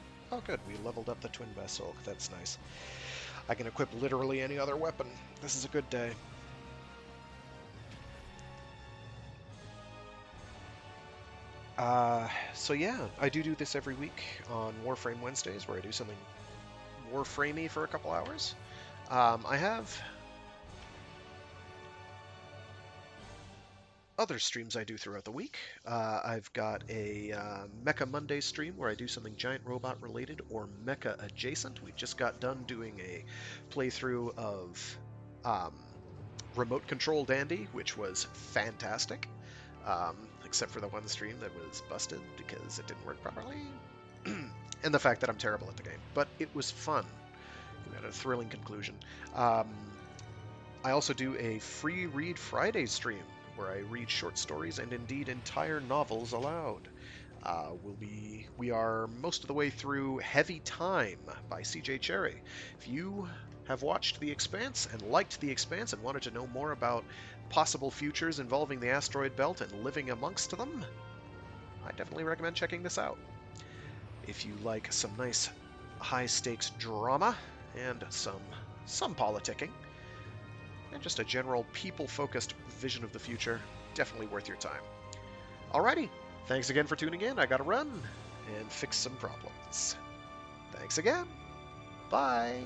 good, we leveled up the twin vessel. That's nice. I can equip literally any other weapon. This is a good day. So yeah, I do this every week on Warframe Wednesdays, where I do something Warframey for a couple hours. I have other streams I do throughout the week. I've got a Mecha Monday stream where I do something giant robot related or mecha adjacent. We just got done doing a playthrough of Remote Control Dandy, which was fantastic. Except for the one stream that was busted because it didn't work properly. And the fact that I'm terrible at the game. But it was fun. We had a thrilling conclusion. I also do a free read Friday stream where I read short stories and indeed entire novels aloud. We are most of the way through Heavy Time by C.J. Cherryh. If you have watched The Expanse and liked The Expanse and wanted to know more about possible futures involving the asteroid belt and living amongst them, I definitely recommend checking this out. If you like some nice high-stakes drama and some politicking, and just a general people-focused vision of the future, definitely worth your time. Alrighty, thanks again for tuning in. I gotta run and fix some problems. Thanks again. Bye.